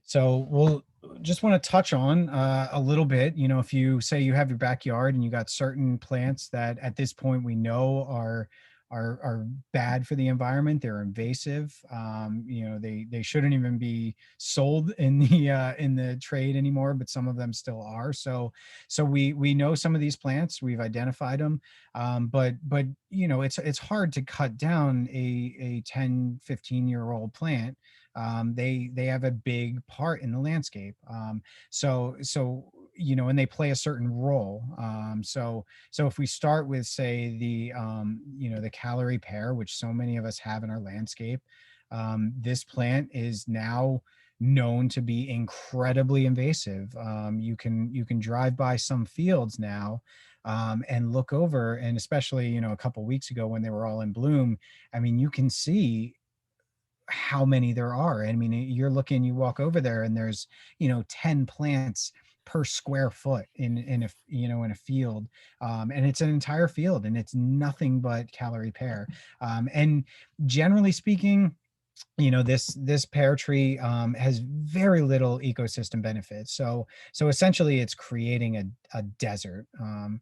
So we'll just want to touch on a little bit, if you say you have your backyard and you got certain plants that at this point we know are bad for the environment, they're invasive. They shouldn't even be sold in the trade anymore, but some of them still are. So we know some of these plants, we've identified them, but it's hard to cut down a 10, 15-year-old plant. They have a big part in the landscape. And they play a certain role. So if we start with, say, the Callery pear, which so many of us have in our landscape, this plant is now known to be incredibly invasive. You can drive by some fields now and look over, and especially a couple weeks ago when they were all in bloom, I mean, you can see how many there are. I mean, you walk over there and there's 10 plants per square foot in a field, and it's an entire field, and it's nothing but Callery pear. And generally speaking, this pear tree has very little ecosystem benefits. So essentially it's creating a desert. The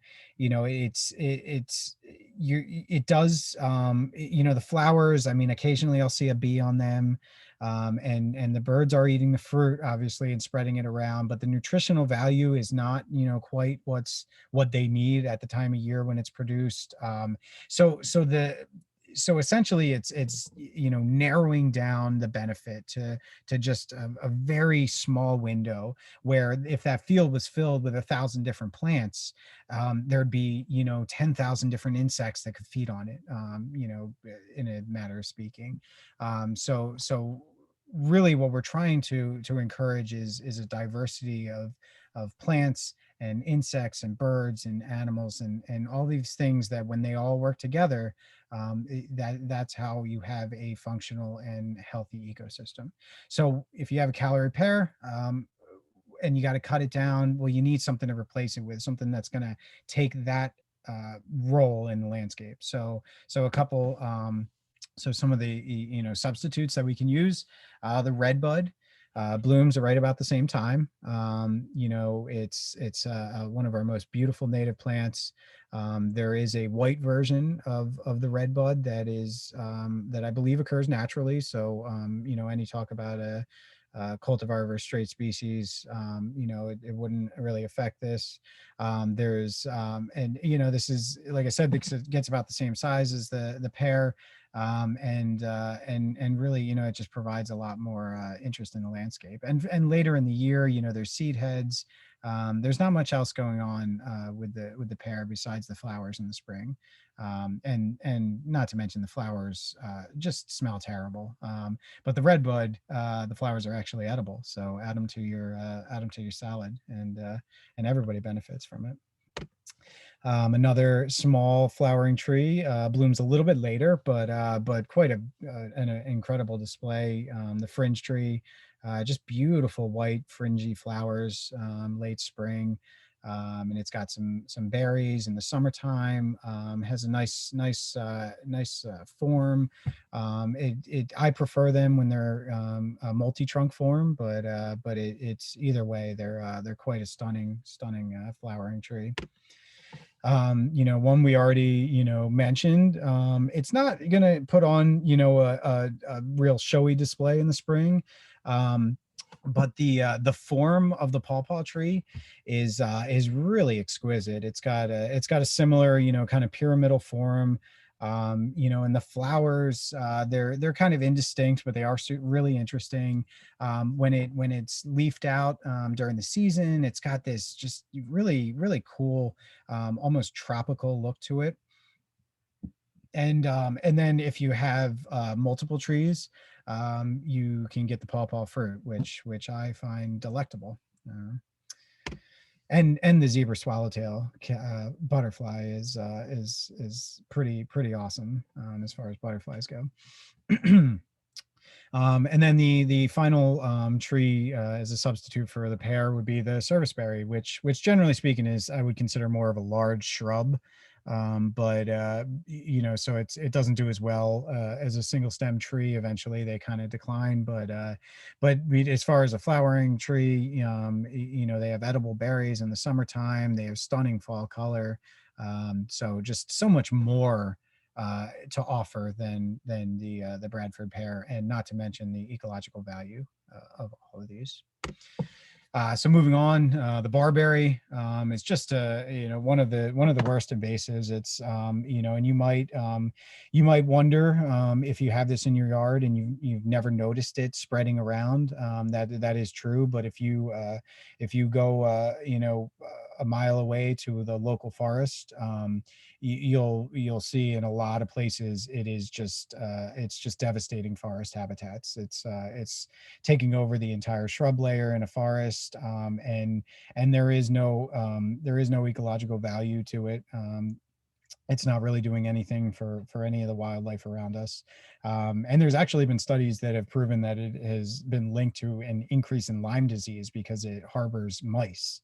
flowers, I mean, occasionally I'll see a bee on them, and the birds are eating the fruit, obviously, and spreading it around, but the nutritional value is not quite what they need at the time of year when it's produced. So essentially it's narrowing down the benefit to just a very small window, where if that field was filled with 1,000 different plants, there'd be 10,000 different insects that could feed on it, in a matter of speaking. So really what we're trying to encourage is a diversity of plants and insects and birds and animals and all these things, that when they all work together, that's how you have a functional and healthy ecosystem. So if you have a Callery pear, and you got to cut it down, well, you need something to replace it with, something that's going to take that role in the landscape. So a couple, so some of the substitutes that we can use, the redbud. Blooms are right about the same time. It's one of our most beautiful native plants. There is a white version of the redbud that is that I believe occurs naturally. So any talk about a cultivar versus straight species, it wouldn't really affect this. This is, like I said, because it gets about the same size as the pear. And really, it just provides a lot more interest in the landscape. And later in the year, there's seed heads. There's not much else going on with the pear besides the flowers in the spring. And not to mention the flowers just smell terrible. But the redbud, the flowers are actually edible. So add them to your salad, and everybody benefits from it. Another small flowering tree blooms a little bit later, but quite an incredible display. The fringe tree, just beautiful white fringy flowers, late spring, and it's got some berries in the summertime. Has a nice form. I prefer them when they're a multi-trunk form, but it's either way, they're quite a stunning flowering tree. One we already mentioned, it's not gonna put on a real showy display in the spring, but the form of the pawpaw tree is really exquisite. It's got a similar kind of pyramidal form, You know, and the flowers, they're kind of indistinct, but they are really interesting. When it's leafed out during the season, it's got this just really cool, almost tropical look to it. And then if you have multiple trees, you can get the pawpaw fruit, which I find delectable. And the zebra swallowtail butterfly is pretty awesome as far as butterflies go. And then the final tree as a substitute for the pear would be the serviceberry, which generally speaking is, I would consider, more of a large shrub. But you know, so it doesn't do as well as a single stem tree. Eventually they kind of decline, but as far as a flowering tree, you know, they have edible berries in the summertime. They have stunning fall color. So just so much more to offer than the Bradford pear, and not to mention the ecological value of all of these. So moving on, the barberry is just you know, one of the worst invasives. It's you know, and you might wonder if you have this in your yard and you've never noticed it spreading around. That is true, but if you go you know, a mile away to the local forest, you'll see in a lot of places it's just devastating forest habitats. It's taking over the entire shrub layer in a forest, and there is no ecological value to it. It's not really doing anything for any of the wildlife around us. And there's actually been studies that have proven that it has been linked to an increase in Lyme disease because it harbors mice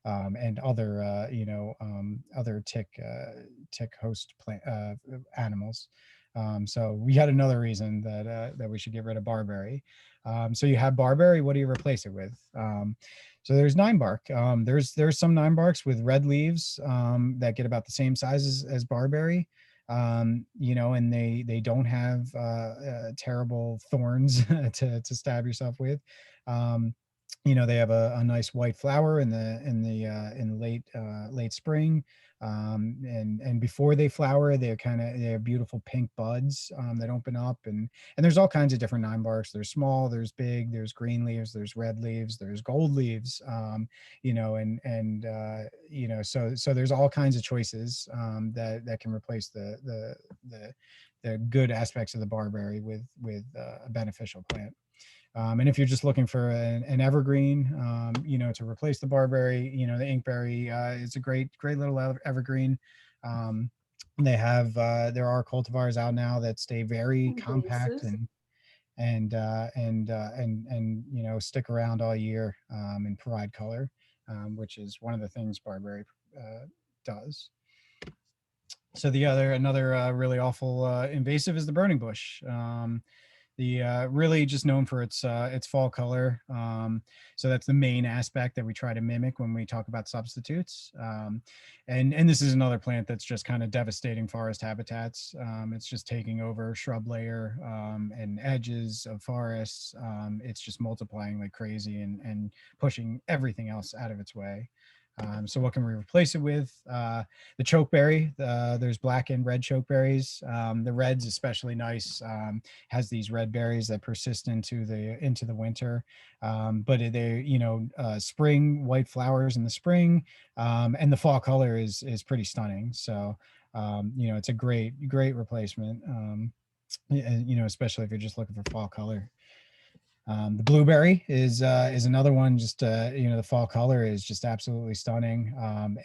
and other you know, other tick host animals. So we had another reason that we should get rid of barberry. So you have barberry. What do you replace it with? So there's 9-bark. There's some 9-barks with red leaves that get about the same size as barberry. You know, and they don't have terrible thorns to stab yourself with. You know, they have a nice white flower in the late spring, and before they flower, they have beautiful pink buds that open up, and there's all kinds of different 9-barks. There's small, there's big, there's green leaves, there's red leaves, there's gold leaves. You know, and you know, so there's all kinds of choices that can replace the good aspects of the barberry with a beneficial plant. And if you're just looking for an evergreen, you know, to replace the barberry, you know, the inkberry is a great little evergreen. They have there are cultivars out now that stay very compact and you know, stick around all year and provide color, which is one of the things barberry does. So another really awful invasive is the burning bush. The really just known for its fall color. So that's the main aspect that we try to mimic when we talk about substitutes. And this is another plant that's just kind of devastating forest habitats. It's just taking over shrub layer and edges of forests. It's just multiplying like crazy and pushing everything else out of its way. So what can we replace it with? The chokeberry. There's black and red chokeberries. The red's especially nice. Has these red berries that persist into the winter. But they, you know, spring white flowers in the spring, and the fall color is pretty stunning. So you know, it's a great replacement. You know, especially if you're just looking for fall color. The blueberry is another one. Just you know, the fall color is just absolutely stunning.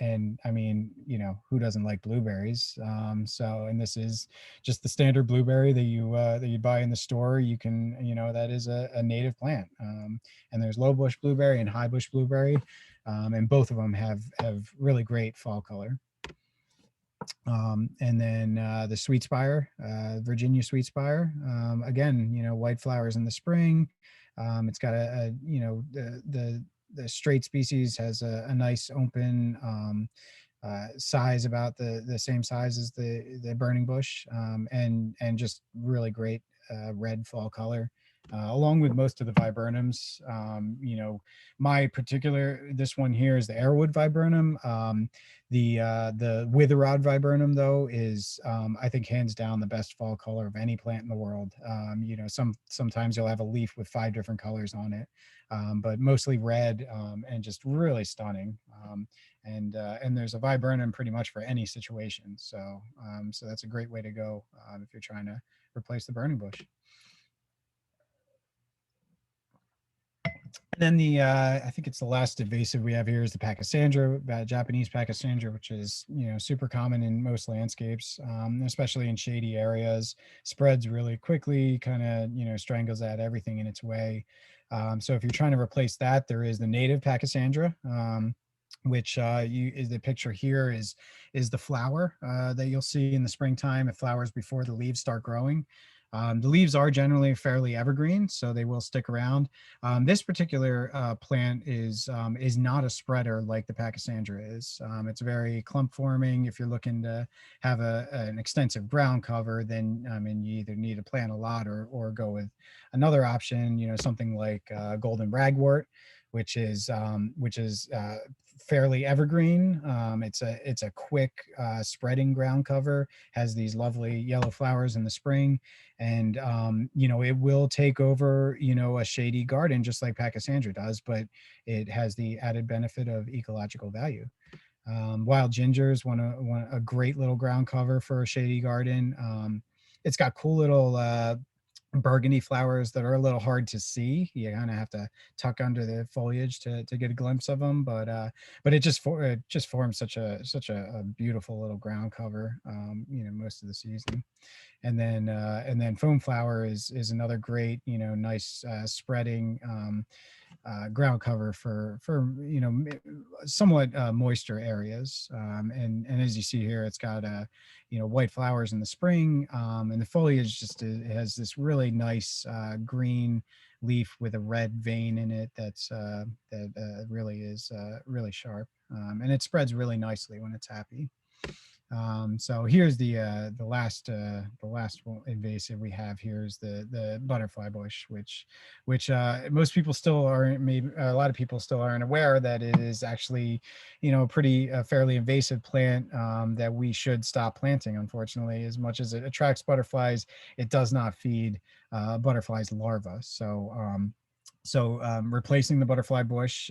And I mean, you know, who doesn't like blueberries? So, and this is just the standard blueberry that you buy in the store. You can, you know, that is a native plant. And there's low bush blueberry and high bush blueberry, and both of them have really great fall color. And then the sweet spire, Virginia sweet spire. Again, you know, white flowers in the spring. It's got you know, the straight species has a nice open size, about the same size as the burning bush, and just really great red fall color. along with most of the viburnums. You know, this one here is the airwood viburnum. The witherrod viburnum, though, is I think hands down the best fall color of any plant in the world. You know, sometimes you'll have a leaf with 5 different colors on it, but mostly red, and just really stunning. And there's a viburnum pretty much for any situation. So so that's a great way to go if you're trying to replace the burning bush. And then I think it's the last invasive we have here is the Pachysandra, Japanese Pachysandra, which is, you know, super common in most landscapes, especially in shady areas. Spreads really quickly, kind of, you know, strangles at everything in its way. So if you're trying to replace that, there is the native Pachysandra, which is the picture here is the flower that you'll see in the springtime. It flowers before the leaves start growing. The leaves are generally fairly evergreen, so they will stick around. This particular plant is not a spreader like the Pachysandra is. It's very clump forming. If you're looking to have an extensive ground cover, then I mean, you either need to plant a lot or go with another option, you know, something like golden ragwort, which is fairly evergreen. It's a quick spreading ground cover, has these lovely yellow flowers in the spring, and you know, it will take over, you know, a shady garden just like Pachysandra does, but it has the added benefit of ecological value. Wild ginger is a great little ground cover for a shady garden. It's got cool little burgundy flowers that are a little hard to see. You kind of have to tuck under the foliage to get a glimpse of them, but it just forms such a beautiful little ground cover, you know, most of the season. And then foam flower is another great, you know, nice spreading ground cover for you know, somewhat moister areas. And as you see here, it's got you know, white flowers in the spring, and the foliage just it has this really nice green leaf with a red vein in it that really is really sharp, and it spreads really nicely when it's happy. So here's the last invasive we have here is the butterfly bush, which most people still aren't, maybe a lot of people still aren't aware that it is actually, you know, pretty fairly invasive plant that we should stop planting. Unfortunately, as much as it attracts butterflies, it does not feed butterflies larvae. So replacing the butterfly bush,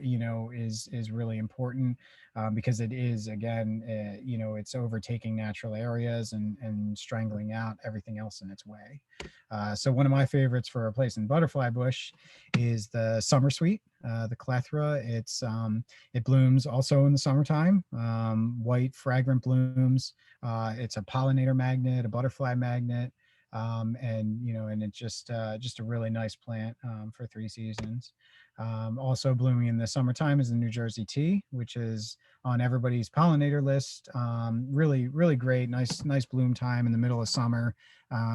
you know, is really important because it is, again, you know, it's overtaking natural areas and strangling out everything else in its way. So one of my favorites for replacing butterfly bush is the summer sweet, the clethra. It blooms also in the summertime, white fragrant blooms. It's a pollinator magnet, a butterfly magnet. And you know, and it's just a really nice plant for 3 seasons. Also blooming in the summertime is the New Jersey tea, which is on everybody's pollinator list. Really great, nice bloom time in the middle of summer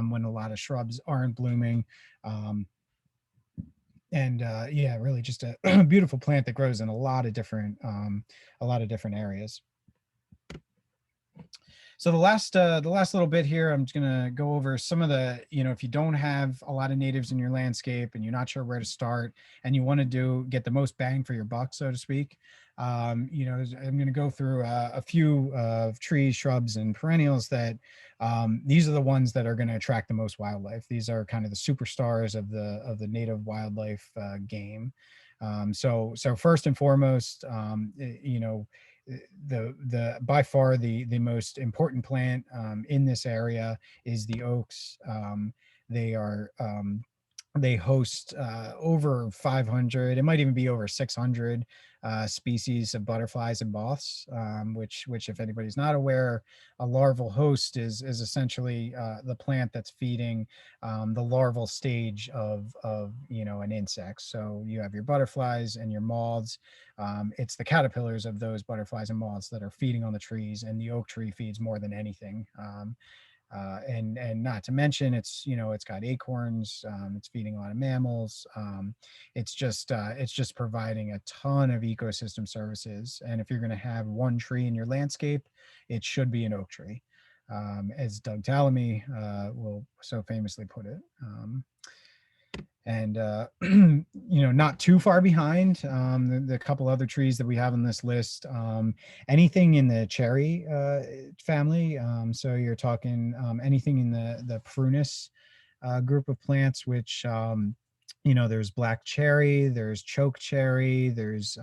when a lot of shrubs aren't blooming. Yeah, really just a beautiful plant that grows in a lot of different areas. So the last little bit here, I'm just gonna go over some of the, you know, if you don't have a lot of natives in your landscape and you're not sure where to start and you want to get the most bang for your buck, so to speak, you know, I'm gonna go through a few trees, shrubs, and perennials that these are the ones that are going to attract the most wildlife. These are kind of the superstars of the native wildlife game. So first and foremost, you know, the by far the most important plant in this area is the oaks. They host over 500, it might even be over 600 species of butterflies and moths, which if anybody's not aware, a larval host is essentially the plant that's feeding the larval stage of you know, an insect. So you have your butterflies and your moths. It's the caterpillars of those butterflies and moths that are feeding on the trees, and the oak tree feeds more than anything. And not to mention, it's, you know, it's got acorns, it's feeding a lot of mammals. It's just providing a ton of ecosystem services. And if you're going to have one tree in your landscape, it should be an oak tree, as Doug Tallamy will so famously put it. and not too far behind the couple other trees that we have on this list. Anything in the cherry family, so you're talking anything in the prunus group of plants, which there's black cherry, there's choke cherry, there's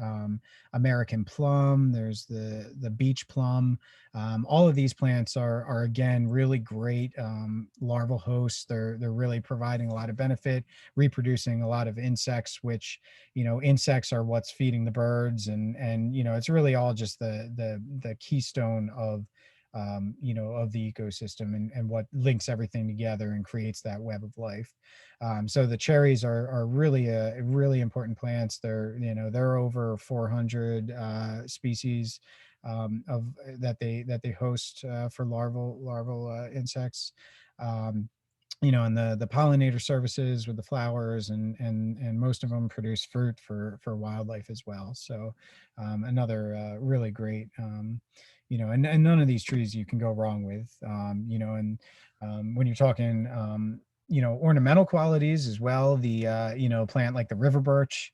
American plum, there's the beach plum. All of these plants are again really great larval hosts. They're really providing a lot of benefit, reproducing a lot of insects, which insects are what's feeding the birds, and it's really all just the keystone of of the ecosystem, and what links everything together and creates that web of life. So the cherries are really really important plants. They're over 400 species of that they host for larval insects. And the pollinator services with the flowers, and most of them produce fruit for wildlife as well. So another really great, and none of these trees you can go wrong with, and when you're talking, ornamental qualities as well, the plant like the river birch,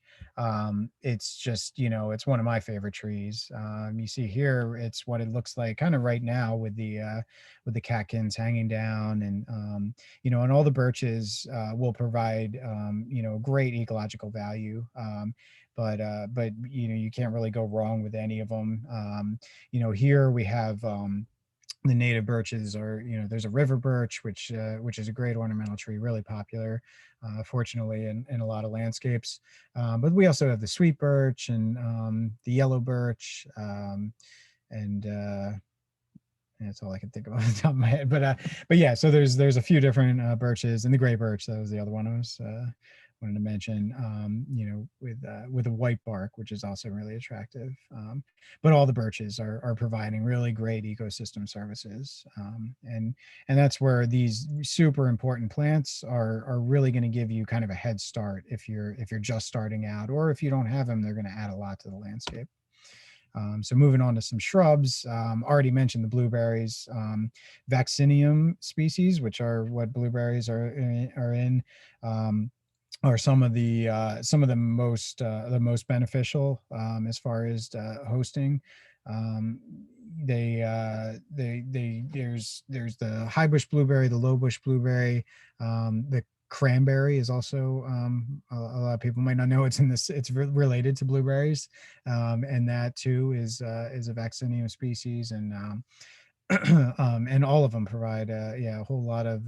it's just it's one of my favorite trees. You see here, it's what it looks like kind of right now with the catkins hanging down, and all the birches will provide great ecological value, but you can't really go wrong with any of them. Here we have the native birches are, there's a river birch, which is a great ornamental tree, really popular, fortunately, in a lot of landscapes. But we also have the sweet birch, and the yellow birch, and that's all I can think of off the top of my head. But yeah, so there's a few different birches, and the gray birch, that was the other one I was wanted to mention, with a white bark, which is also really attractive. But all the birches are providing really great ecosystem services, and that's where these super important plants are really going to give you kind of a head start if you're just starting out, or if you don't have them, they're going to add a lot to the landscape. So moving on to some shrubs, already mentioned the blueberries, vaccinium species, which are what blueberries are in, are some of the most beneficial as far as hosting. There's the high bush blueberry, the low bush blueberry, the cranberry is also, a lot of people might not know it's related to blueberries, and that too is a vaccinium species, and and all of them provide a whole lot of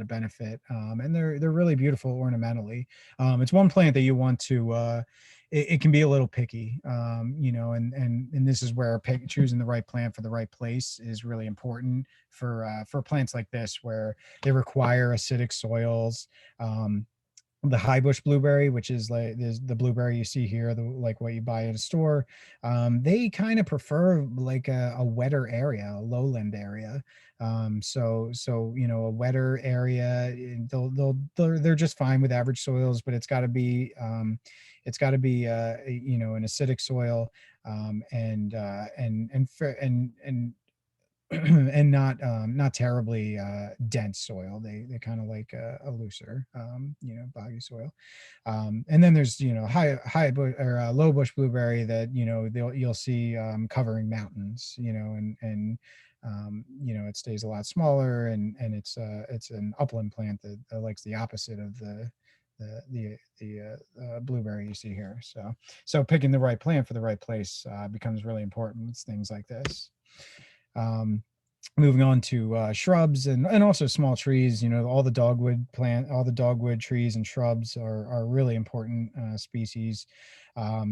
benefit, and they're really beautiful ornamentally. It's one plant that you want to it can be a little picky, and this is where choosing the right plant for the right place is really important for plants like this, where they require acidic soils. The high bush blueberry, which is like the blueberry you see here, like what you buy at a store, they kind of prefer like a wetter area, a lowland area. So a wetter area, they're just fine with average soils, but it's got to be an acidic soil, and and not terribly dense soil. They kind of like a looser, boggy soil. And then there's high bush or low bush blueberry that you'll see covering mountains, and it stays a lot smaller, and it's an upland plant that likes the opposite of the blueberry you see here. So picking the right plant for the right place becomes really important with things like this. Moving on to shrubs and also small trees, all the dogwood trees and shrubs are really important species.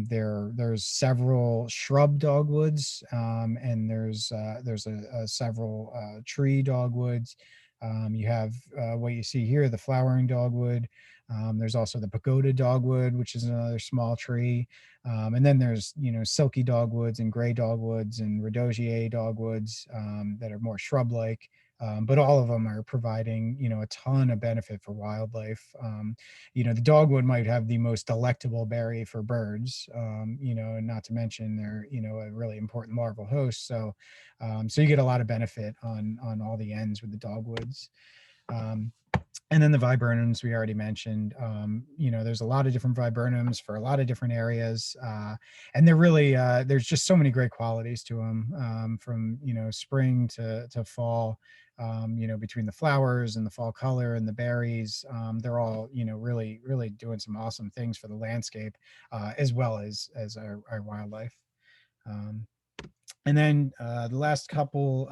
There's several shrub dogwoods, and there's several tree dogwoods. You have what you see here, the flowering dogwood. There's also the pagoda dogwood, which is another small tree. And then there's, silky dogwoods and gray dogwoods and rhodosiae dogwoods that are more shrub-like. But all of them are providing, a ton of benefit for wildlife. The dogwood might have the most delectable berry for birds, and not to mention they're, a really important larval host. So you get a lot of benefit on all the ends with the dogwoods. And then the viburnums we already mentioned. You know, there's a lot of different viburnums for a lot of different areas, and they're really there's just so many great qualities to them, from you know spring to fall. You know, between the flowers and the fall color and the berries, they're all you know really doing some awesome things for the landscape, as well as our wildlife. Um, and then the last couple,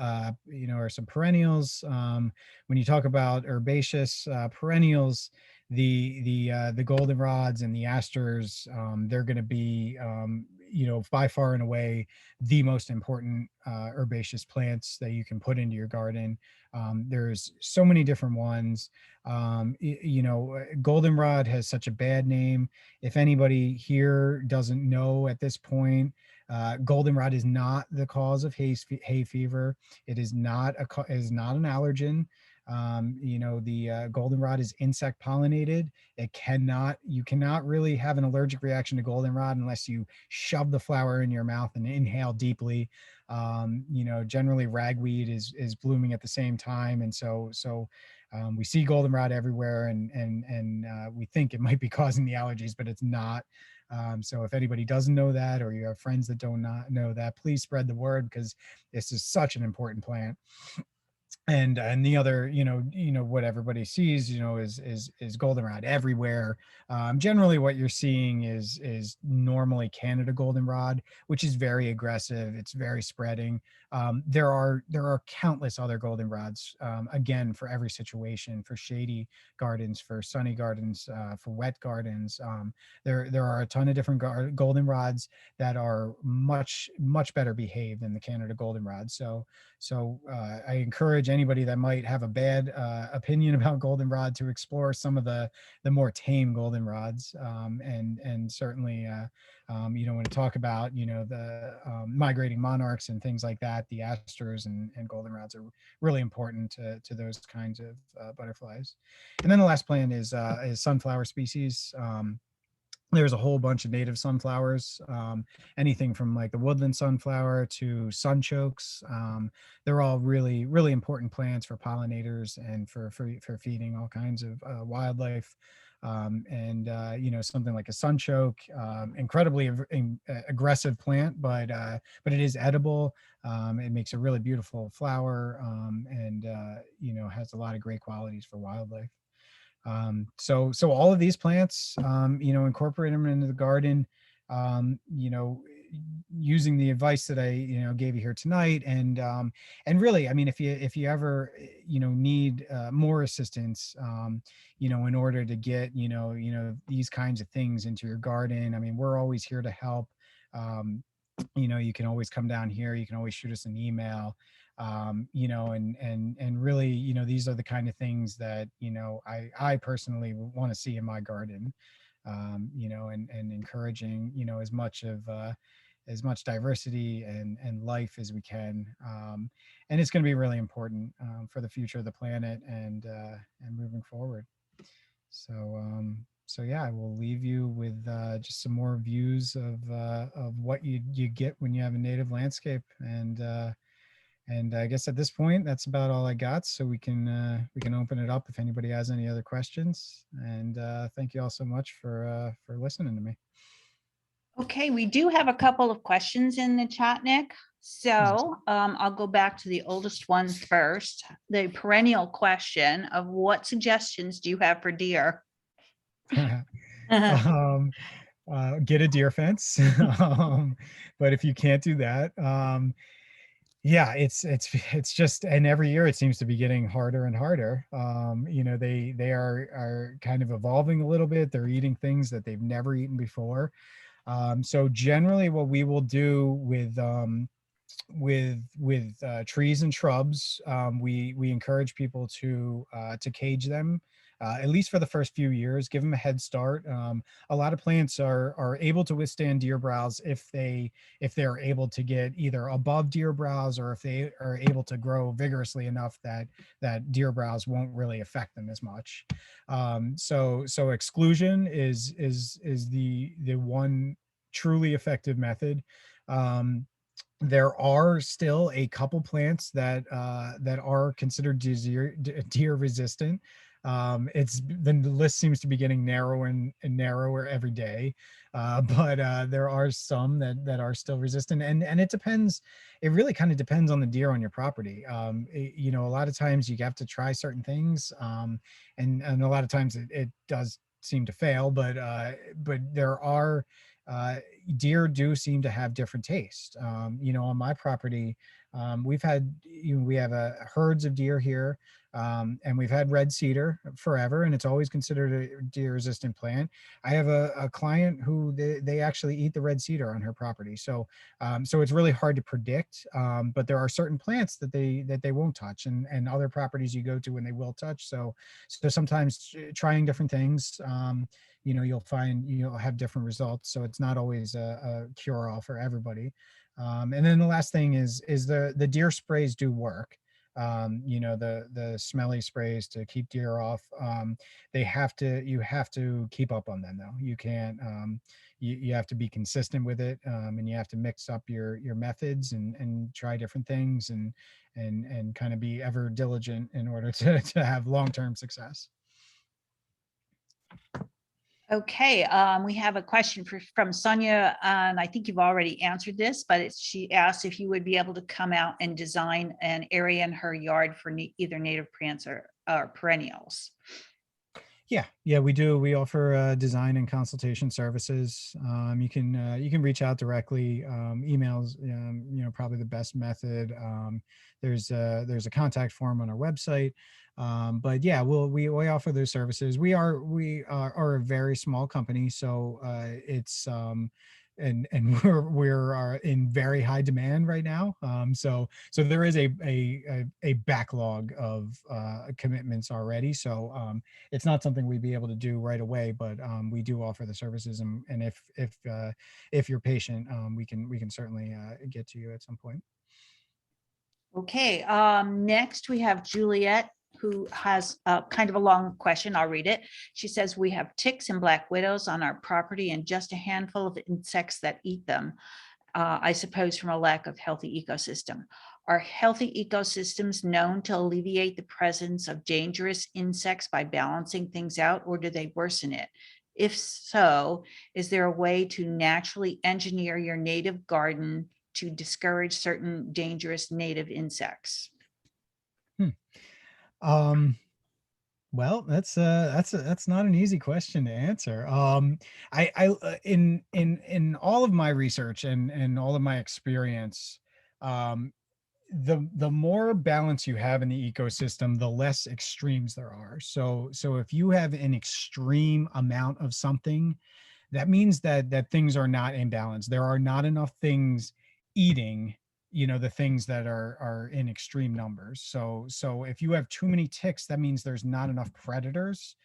you know, are some perennials. When you talk about herbaceous perennials, the goldenrods and the asters, they're going to be, you know, by far and away the most important herbaceous plants that you can put into your garden. There's so many different ones. You know, goldenrod has such a bad name. If anybody here doesn't know at this point, goldenrod is not the cause of hay fever. It is not is not an allergen. You know, the goldenrod is insect pollinated. You cannot really have an allergic reaction to goldenrod unless you shove the flower in your mouth and inhale deeply. You know, generally ragweed is blooming at the same time, and so we see goldenrod everywhere, and we think it might be causing the allergies, but it's not. So if anybody doesn't know that, or you have friends that don't not know that, please spread the word, because this is such an important plant. And the other, you know what everybody sees, you know, is goldenrod everywhere. Generally what you're seeing is normally Canada goldenrod, which is very aggressive. It's very spreading. There are countless other goldenrods, again, for every situation, for shady gardens, for sunny gardens, for wet gardens. There are a ton of different goldenrods that are much better behaved than the Canada goldenrod. So I encourage anybody that might have a bad opinion about goldenrod to explore some of the more tame goldenrods, and certainly you know, when to talk about, you know, the migrating monarchs and things like that, the asters and goldenrods are really important to those kinds of butterflies. And then the last plant is sunflower species. There's a whole bunch of native sunflowers, anything from like the woodland sunflower to sunchokes. They're all really important plants for pollinators and for feeding all kinds of wildlife. And you know, something like a sunchoke, incredibly aggressive plant, but it is edible. It makes a really beautiful flower, and you know, has a lot of great qualities for wildlife. So all of these plants, you know, incorporate them into the garden, you know, using the advice that I, you know, gave you here tonight. And really, I mean, if you ever, you know, need more assistance, you know, in order to get, you know, these kinds of things into your garden, I mean, we're always here to help. You know, you can always come down here. You can always shoot us an email. You know, and really, you know, these are the kind of things that, you know, I personally want to see in my garden, you know, and encouraging, you know, as much diversity and life as we can. And it's going to be really important for the future of the planet and moving forward. So yeah, I will leave you with just some more views of what you get when you have a native landscape. And I guess at this point, that's about all I got. So we can open it up if anybody has any other questions. And thank you all so much for listening to me. Okay, we do have a couple of questions in the chat, Nick. So I'll go back to the oldest one first. The perennial question of what suggestions do you have for deer? Get a deer fence. But if you can't do that, yeah, it's just, and every year it seems to be getting harder and harder. You know, they are kind of evolving a little bit. They're eating things that they've never eaten before. So generally what we will do with trees and shrubs, we encourage people to cage them, at least for the first few years, give them a head start. A lot of plants are able to withstand deer browse if they're able to get either above deer browse, or if they are able to grow vigorously enough that deer browse won't really affect them as much. So exclusion is the one truly effective method. There are still a couple plants that are considered deer resistant. It's the list seems to be getting narrower and narrower every day. But there are some that are still resistant, and it depends. It really kind of depends on the deer on your property. You know, a lot of times you have to try certain things, and a lot of times it does seem to fail. But there are deer do seem to have different taste. You know, on my property, we've had we have herds of deer here. And we've had red cedar forever, and it's always considered a deer resistant plant. I have a client who they actually eat the red cedar on her property. So it's really hard to predict. But there are certain plants that they won't touch, and other properties you go to and they will touch. So sometimes trying different things, you know, you'll find you'll have different results. So it's not always a cure all for everybody. And then the last thing is the deer sprays do work. You know, the smelly sprays to keep deer off. You have to keep up on them though. You can't, you have to be consistent with it. And you have to mix up your methods and try different things and kind of be ever diligent in order to have long-term success. Okay, we have a question from Sonia, and I think you've already answered this, but she asked if you would be able to come out and design an area in her yard for either native plants or perennials. Yeah, we do. We offer design and consultation services. You can reach out directly. Emails, you know, probably the best method. There's a contact form on our website. But yeah, we offer those services. We are a very small company, so it's and we're in very high demand right now. So there is a backlog of commitments already. So it's not something we'd be able to do right away, but we do offer the services, and if you're patient, we can certainly get to you at some point. Okay, next we have Juliet, who has kind of a long question. I'll read it. She says, we have ticks and black widows on our property and just a handful of insects that eat them, I suppose from a lack of healthy ecosystem. Are healthy ecosystems known to alleviate the presence of dangerous insects by balancing things out, or do they worsen it? If so, is there a way to naturally engineer your native garden to discourage certain dangerous native insects? Well, that's not an easy question to answer. In all of my research and all of my experience, the more balance you have in the ecosystem, the less extremes there are. So if you have an extreme amount of something, that means that things are not in balance. There are not enough things eating, you know, the things that are in extreme numbers. So if you have too many ticks, that means there's not enough predators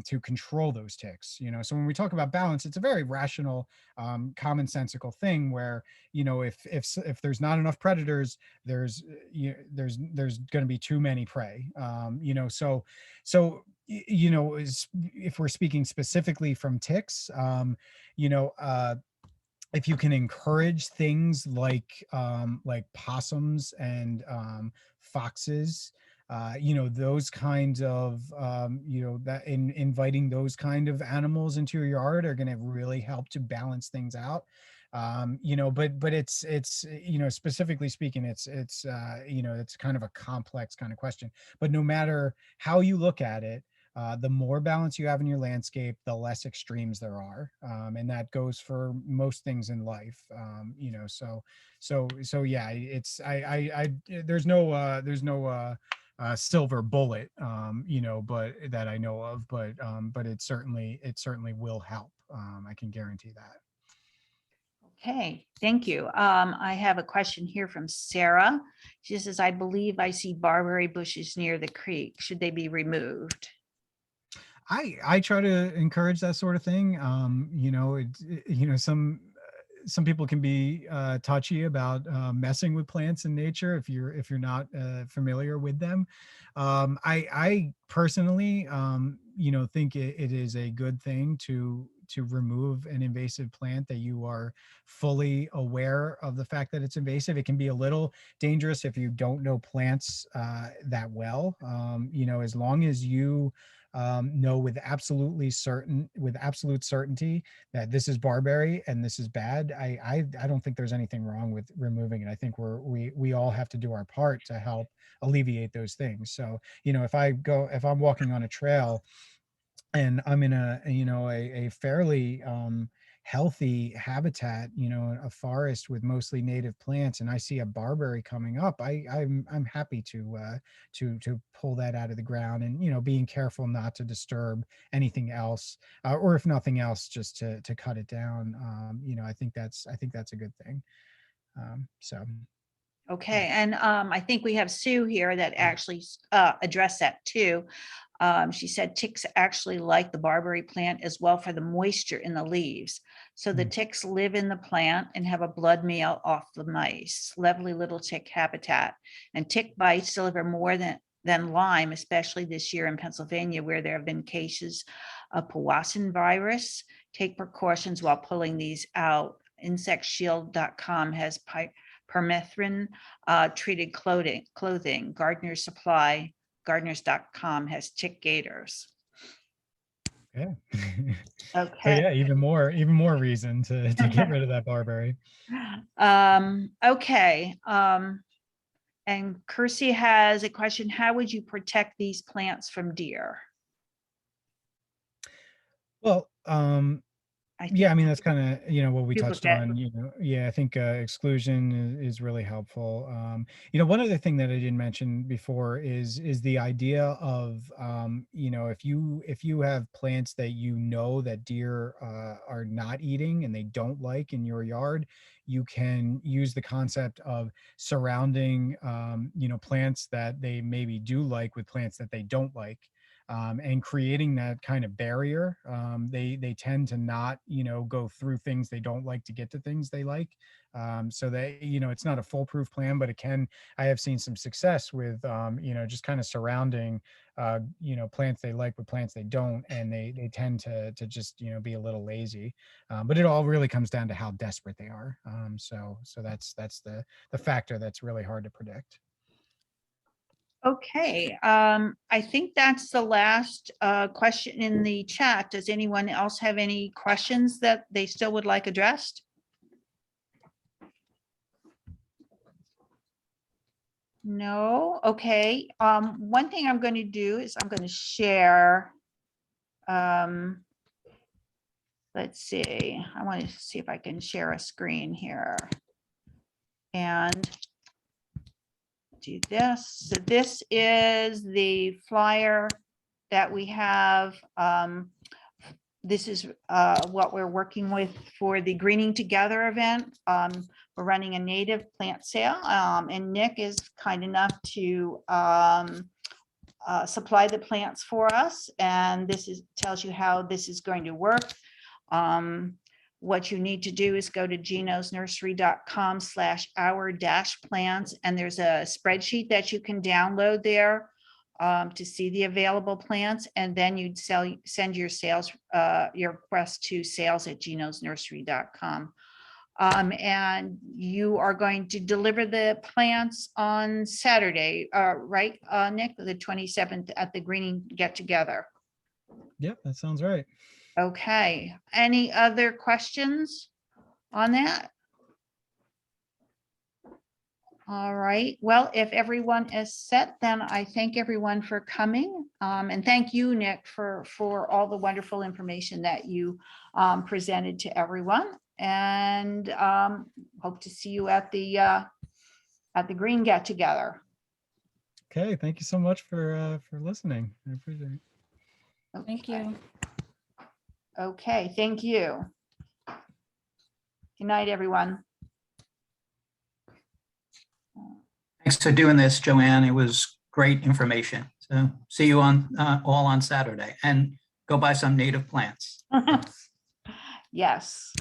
to control those ticks. You know, so when we talk about balance, it's a very rational, commonsensical thing where, you know, if there's not enough predators, there's going to be too many prey. You know, so you know, if we're speaking specifically from ticks, you know, if you can encourage things like possums and foxes, you know, those kinds of you know, that inviting those kind of animals into your yard are going to really help to balance things out. You know, but it's you know, specifically speaking, it's you know, it's kind of a complex kind of question. But no matter how you look at it, the more balance you have in your landscape, the less extremes there are, and that goes for most things in life. You know, so yeah, it's there's no silver bullet, you know, but that I know of, but it certainly will help. I can guarantee that. Okay, thank you. I have a question here from Sarah. She says, I believe I see barberry bushes near the creek. Should they be removed? I try to encourage that sort of thing. You know, you know, some people can be touchy about messing with plants in nature if you're not familiar with them. I personally, you know, think it is a good thing to to remove an invasive plant that you are fully aware of the fact that it's invasive. It can be a little dangerous if you don't know plants that well. As long as you know with absolute certainty that this is barberry and this is bad, I don't think there's anything wrong with removing it. I think we all have to do our part to help alleviate those things. So, if I'm walking on a trail and I'm in a fairly healthy habitat, a forest with mostly native plants, and I see a barberry coming up, I'm happy to pull that out of the ground, and being careful not to disturb anything else, or if nothing else, just to cut it down. I think that's a good thing. So. Okay, and I think we have Sue here that actually addressed that too. She said ticks actually like the barberry plant as well for the moisture in the leaves. So the ticks live in the plant and have a blood meal off the mice. Lovely little tick habitat. And tick bites deliver more than Lyme, especially this year in Pennsylvania, where there have been cases of Powassan virus. Take precautions while pulling these out. InsectShield.com has permethrin treated clothing. Gardener's Supply, gardeners.com has tick gaiters. Yeah. Okay. So yeah, even more reason to get rid of that barberry. Okay. And Kirsty has a question. How would you protect these plants from deer? Well, yeah, I mean, that's kind of, what we touched Duplicate. on, I think exclusion is really helpful. One other thing that I didn't mention before is the idea of, if you have plants that that deer are not eating and they don't like in your yard, you can use the concept of surrounding, plants that they maybe do like with plants that they don't like. And creating that kind of barrier. They tend to not, go through things they don't like to get to things they like. So that, it's not a foolproof plan, but I have seen some success with, just kind of surrounding, plants they like with plants they don't, and they tend to just, be a little lazy. But it all really comes down to how desperate they are. So that's the factor that's really hard to predict. Okay, I think that's the last question in the chat. Does anyone else have any questions that they still would like addressed? No, okay. One thing I'm going to do is I'm going to share. Let's see, I want to see if I can share a screen here. And do this. So this is the flyer that we have. This is what we're working with for the Greening Together event. We're running a native plant sale, and Nick is kind enough to supply the plants for us. And this tells you how this is going to work. What you need to do is go to ginosnursery.com/our-plants, and there's a spreadsheet that you can download there to see the available plants, and then you'd send your your request to sales@ginosnursery.com. And you are going to deliver the plants on Saturday, right, Nick, the 27th at the Greening Get Together. Yep, that sounds right. Okay, any other questions on that? All right, well, if everyone is set, then I thank everyone for coming. And thank you, Nick, for all the wonderful information that you presented to everyone. And hope to see you at the Green Get Together. Okay, thank you so much for listening. I appreciate it. Thank you. Okay, thank you. Good night, everyone. Thanks for doing this, Joanne. It was great information. So see you all on Saturday, and go buy some native plants. Yes.